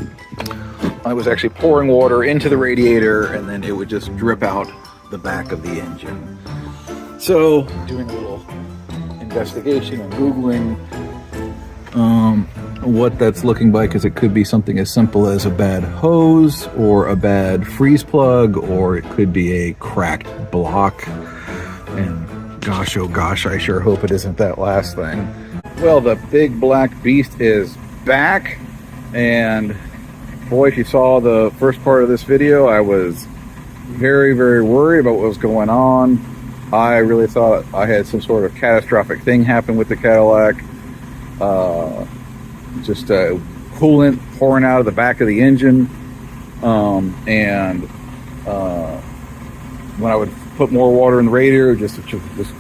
I was actually pouring water into the radiator and then it would just drip out the back of the engine. So, doing a little investigation and Googling what that's looking like, because it could be something as simple as a bad hose or a bad freeze plug, or it could be a cracked block. And gosh, oh gosh, I sure hope it isn't that last thing. Well, the big black beast is back, and boy, if you saw the first part of this video, I was very, very worried about what was going on. I really thought I had some sort of catastrophic thing happen with the Cadillac. Just coolant pouring out of the back of the engine, and when I would put more water in the radiator, it just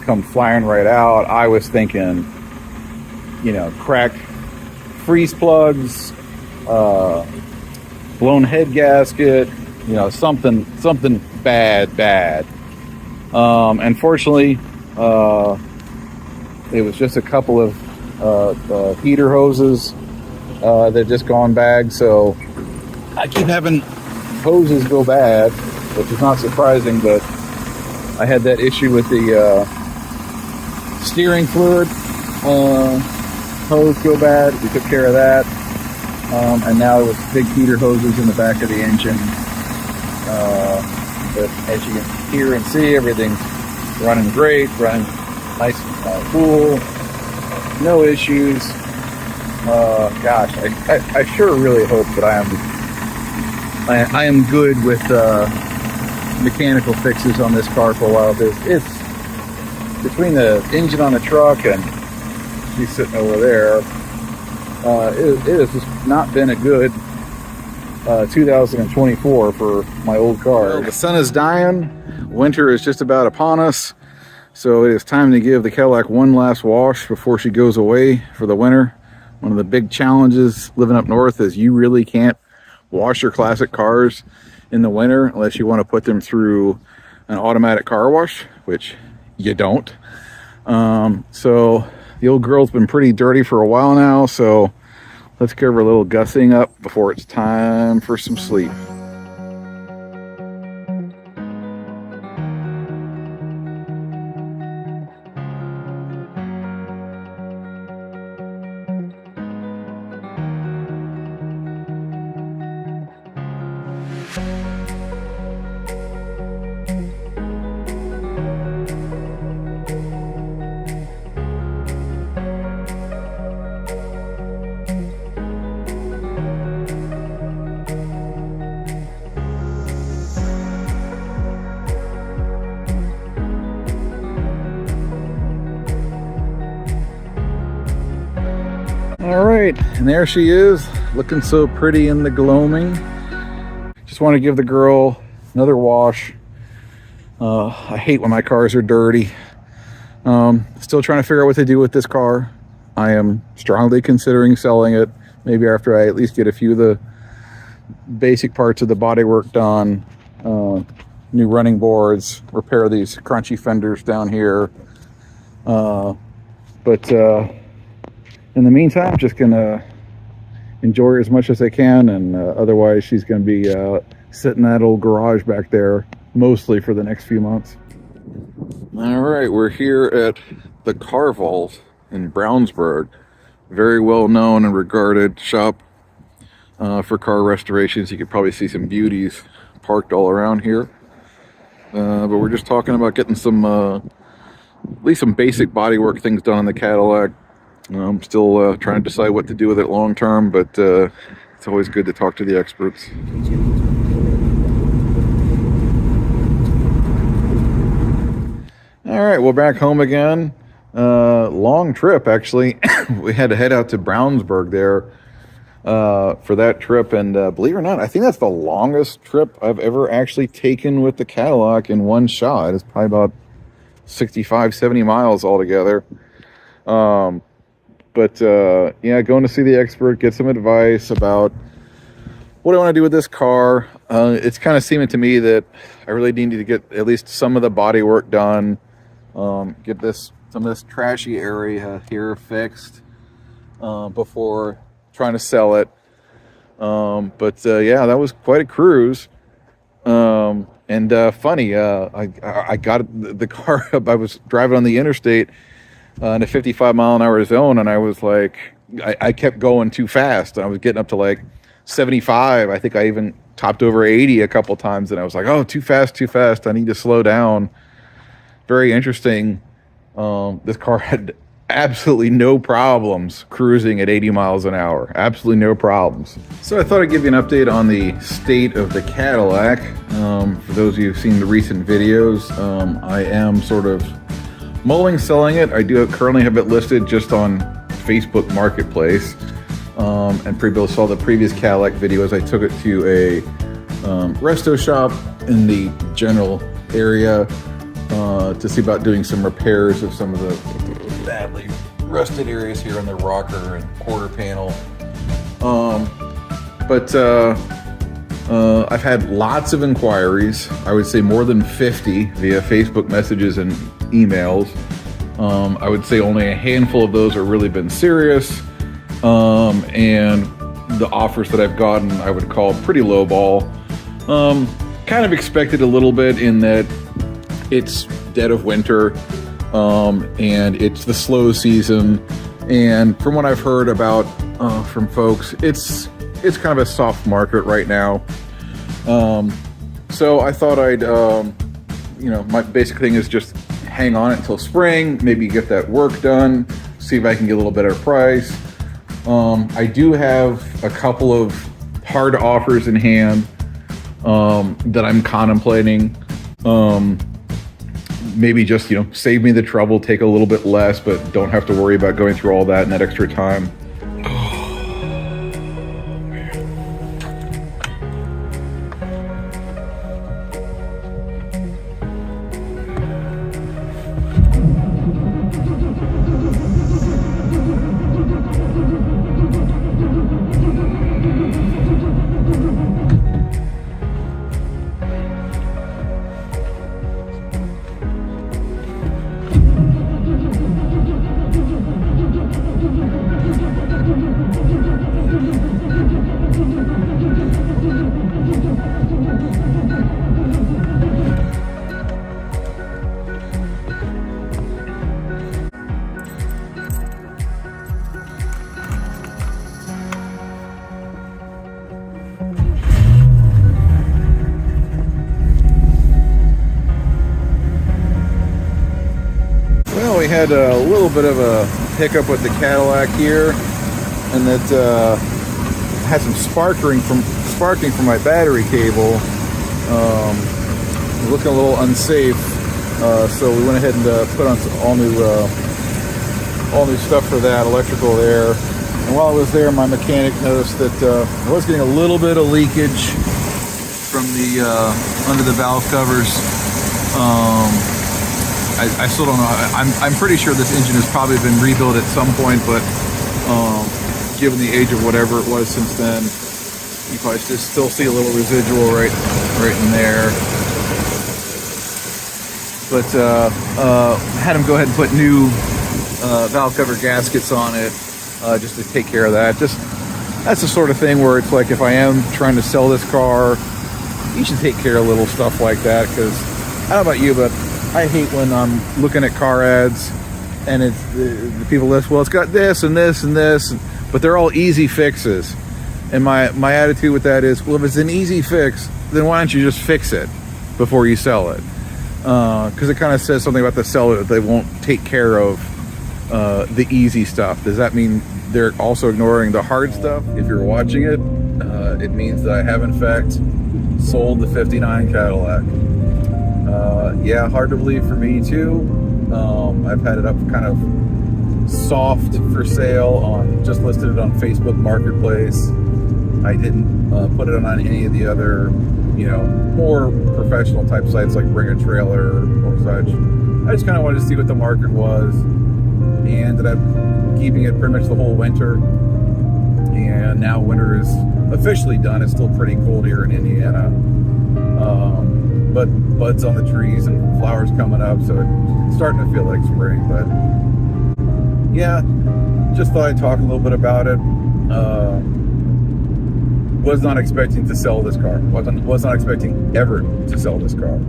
come flying right out. I was thinking, cracked freeze plugs, blown head gasket, something bad. Unfortunately, it was just a couple of heater hoses that just gone bad, so I keep having hoses go bad, which is not surprising, but I had that issue with the steering fluid hose go bad. We took care of that, and now it was big heater hoses in the back of the engine, but as you can hear and see, everything's running great, running nice and cool. No issues. Gosh, I sure really hope that I am good with mechanical fixes on this car for a while. It's between the engine on the truck and she's sitting over there. It has just not been a good 2024 for my old car. Well, the sun is dying. Winter is just about upon us. So it is time to give the Cadillac one last wash before she goes away for the winter. One of the big challenges living up north is you really can't wash your classic cars in the winter unless you want to put them through an automatic car wash, which you don't. So The old girl's been pretty dirty for a while now, so let's give her a little gussing up before it's time for some sleep. All right, and there she is, looking so pretty in the gloaming. Just want to give the girl another wash. I hate when my cars are dirty. Still trying to figure out what to do with this car. I am strongly considering selling it, maybe after I at least get a few of the basic parts of the bodywork done. New running boards, repair these crunchy fenders down here. In the meantime, I'm just gonna enjoy her as much as I can, and otherwise she's gonna be sitting in that old garage back there mostly for the next few months. All right, we're here at the Car Vault in Brownsburg. Very well known and regarded shop for car restorations. You could probably see some beauties parked all around here. But we're just talking about getting some, at least some basic bodywork things done on the Cadillac. I'm still trying to decide what to do with it long term, but it's always good to talk to the experts. All right, we're back home again. Long trip, actually. We had to head out to Brownsburg there for that trip, and believe it or not, I think that's the longest trip I've ever actually taken with the Cadillac in one shot. It's probably about 65, 70 miles altogether. Yeah, going to see the expert, get some advice about what I want to do with this car. It's kind of seeming to me that I really need to get at least some of the body work done. Get some of this trashy area here fixed before trying to sell it. Yeah, that was quite a cruise. Funny, I got the car up. I was driving on the interstate in a 55-mile-an-hour zone, and I was like, I kept going too fast. I was getting up to like 75. I think I even topped over 80 a couple times, and I was like, oh, too fast. I need to slow down. Very interesting. This car had absolutely no problems cruising at 80 miles an hour. Absolutely no problems. So I thought I'd give you an update on the state of the Cadillac. For those of you who've seen the recent videos, I am sort of mulling selling it. I do currently have it listed just on Facebook Marketplace. And people saw the previous Cadillac videos. I took it to a resto shop in the general area to see about doing some repairs of some of the badly rusted areas here on the rocker and quarter panel. I've had lots of inquiries. I would say more than 50 via Facebook messages and emails. I would say only a handful of those have really been serious. And the offers that I've gotten, I would call pretty low ball. Kind of expected a little bit in that it's dead of winter, and it's the slow season. And from what I've heard about from folks, it's kind of a soft market right now. So I thought I'd, my basic thing is just hang on until spring, maybe get that work done, see if I can get a little better price. I do have a couple of hard offers in hand that I'm contemplating. Maybe just, save me the trouble, take a little bit less, but don't have to worry about going through all that and that extra time. had a little bit of a hiccup with the Cadillac here, and that had some sparking from my battery cable. Looking a little unsafe, so we went ahead and put on some all new stuff for that, electrical there. And while I was there, my mechanic noticed that I was getting a little bit of leakage from the under the valve covers. I still don't know. I'm pretty sure this engine has probably been rebuilt at some point, but given the age of whatever it was since then, you probably still see a little residual right in there. But had him go ahead and put new valve cover gaskets on it, just to take care of that. That's the sort of thing where it's like, if I am trying to sell this car, you should take care of little stuff like that. Because I don't know about you, but I hate when I'm looking at car ads and it's the people list, well, it's got this and this and this, but they're all easy fixes. And my attitude with that is, well, if it's an easy fix, then why don't you just fix it before you sell it? Because it kind of says something about the seller that they won't take care of the easy stuff. Does that mean they're also ignoring the hard stuff? If you're watching it, it means that I have in fact sold the '59 Cadillac. Yeah, hard to believe for me too. I've had it up kind of soft for sale just listed it on Facebook Marketplace. I didn't put it on any of the other, more professional type sites like Bring a Trailer or such. I just kind of wanted to see what the market was, and ended up keeping it pretty much the whole winter. And now winter is officially done. It's still pretty cold here in Indiana, but buds on the trees and flowers coming up, so it's starting to feel like spring. But yeah, just thought I'd talk a little bit about it. Was not expecting to sell this car. Was not expecting ever to sell this car.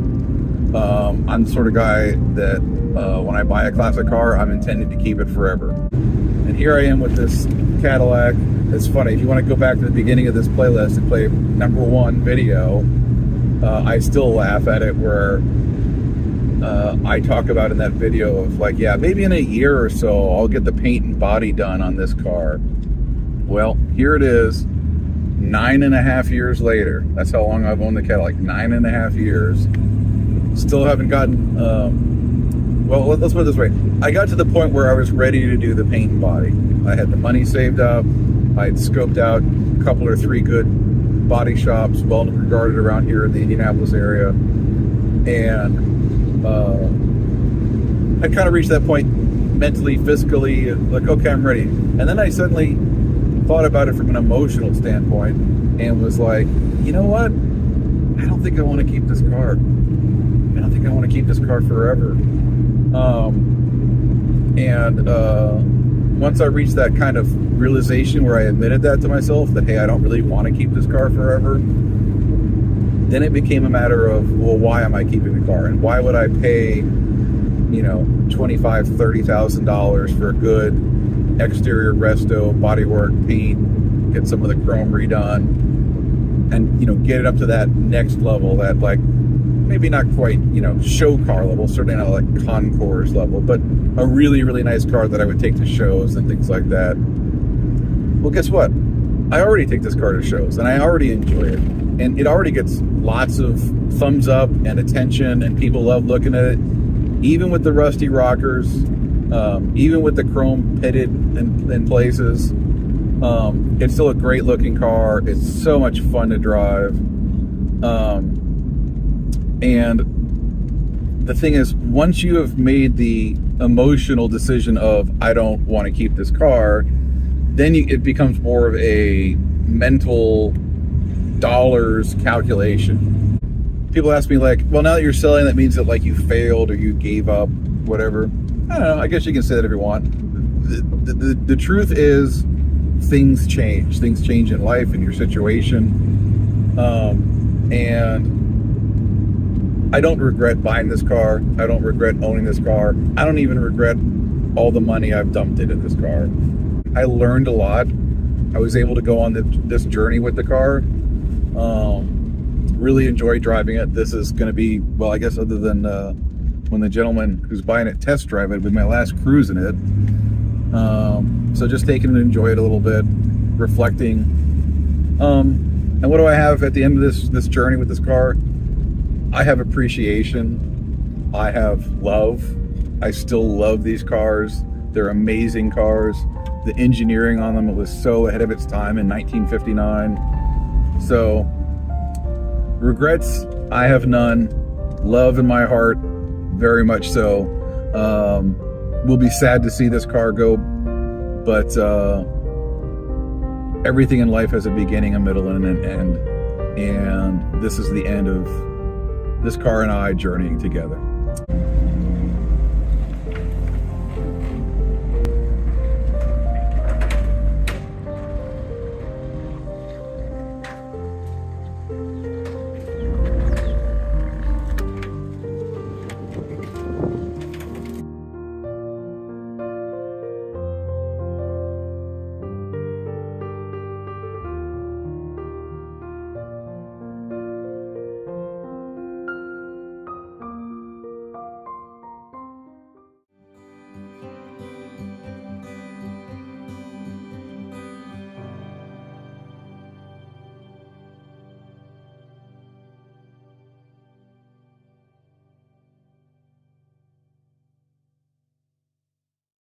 I'm the sort of guy that when I buy a classic car, I'm intending to keep it forever. And here I am with this Cadillac. It's funny, if you want to go back to the beginning of this playlist and play #1 video, I still laugh at it, where I talk about in that video of like, yeah, maybe in a year or so I'll get the paint and body done on this car. Well, here it is, 9.5 years later. That's how long I've owned the Cadillac, 9.5 years. Still haven't gotten, well, let's put it this way. I got to the point where I was ready to do the paint and body. I had the money saved up. I'd scoped out a couple or three good body shops, well regarded around here in the Indianapolis area. And I kind of reached that point mentally, fiscally, like, okay, I'm ready. And then I suddenly thought about it from an emotional standpoint and was like, you know what? I don't think I want to keep this car. I don't think I want to keep this car forever. Once I reached that kind of realization where I admitted that to myself, that, hey, I don't really want to keep this car forever, then it became a matter of, well, why am I keeping the car? And why would I pay, $25,000, $30,000 for a good exterior resto, bodywork, paint, get some of the chrome redone, and, get it up to that next level, that, like, maybe not quite, show car level, certainly not like concours level, but a really, really nice car that I would take to shows and things like that. Well, guess what? I already take this car to shows, and I already enjoy it. And it already gets lots of thumbs up and attention, and people love looking at it. Even with the rusty rockers, even with the chrome pitted in places, it's still a great looking car. It's so much fun to drive. And the thing is, once you have made the emotional decision of, I don't want to keep this car, then it becomes more of a mental dollars calculation. People ask me like, well, now that you're selling, that means that like you failed or you gave up, whatever. I don't know, I guess you can say that if you want. The truth is, things change. Things change in life, in your situation. And I don't regret buying this car. I don't regret owning this car. I don't even regret all the money I've dumped into this car. I learned a lot. I was able to go on this journey with the car. Really enjoy driving it. This is going to be, well, I guess other than when the gentleman who's buying it test drive it. It'll be my last cruise in it. So just taking to enjoy it a little bit, reflecting. And what do I have at the end of this journey with this car? I have appreciation. I have love. I still love these cars. They're amazing cars. The engineering on them, it was so ahead of its time in 1959. So, regrets, I have none. Love in my heart, very much so. We'll be sad to see this car go, but everything in life has a beginning, a middle, and an end. And this is the end of this car and I journeying together.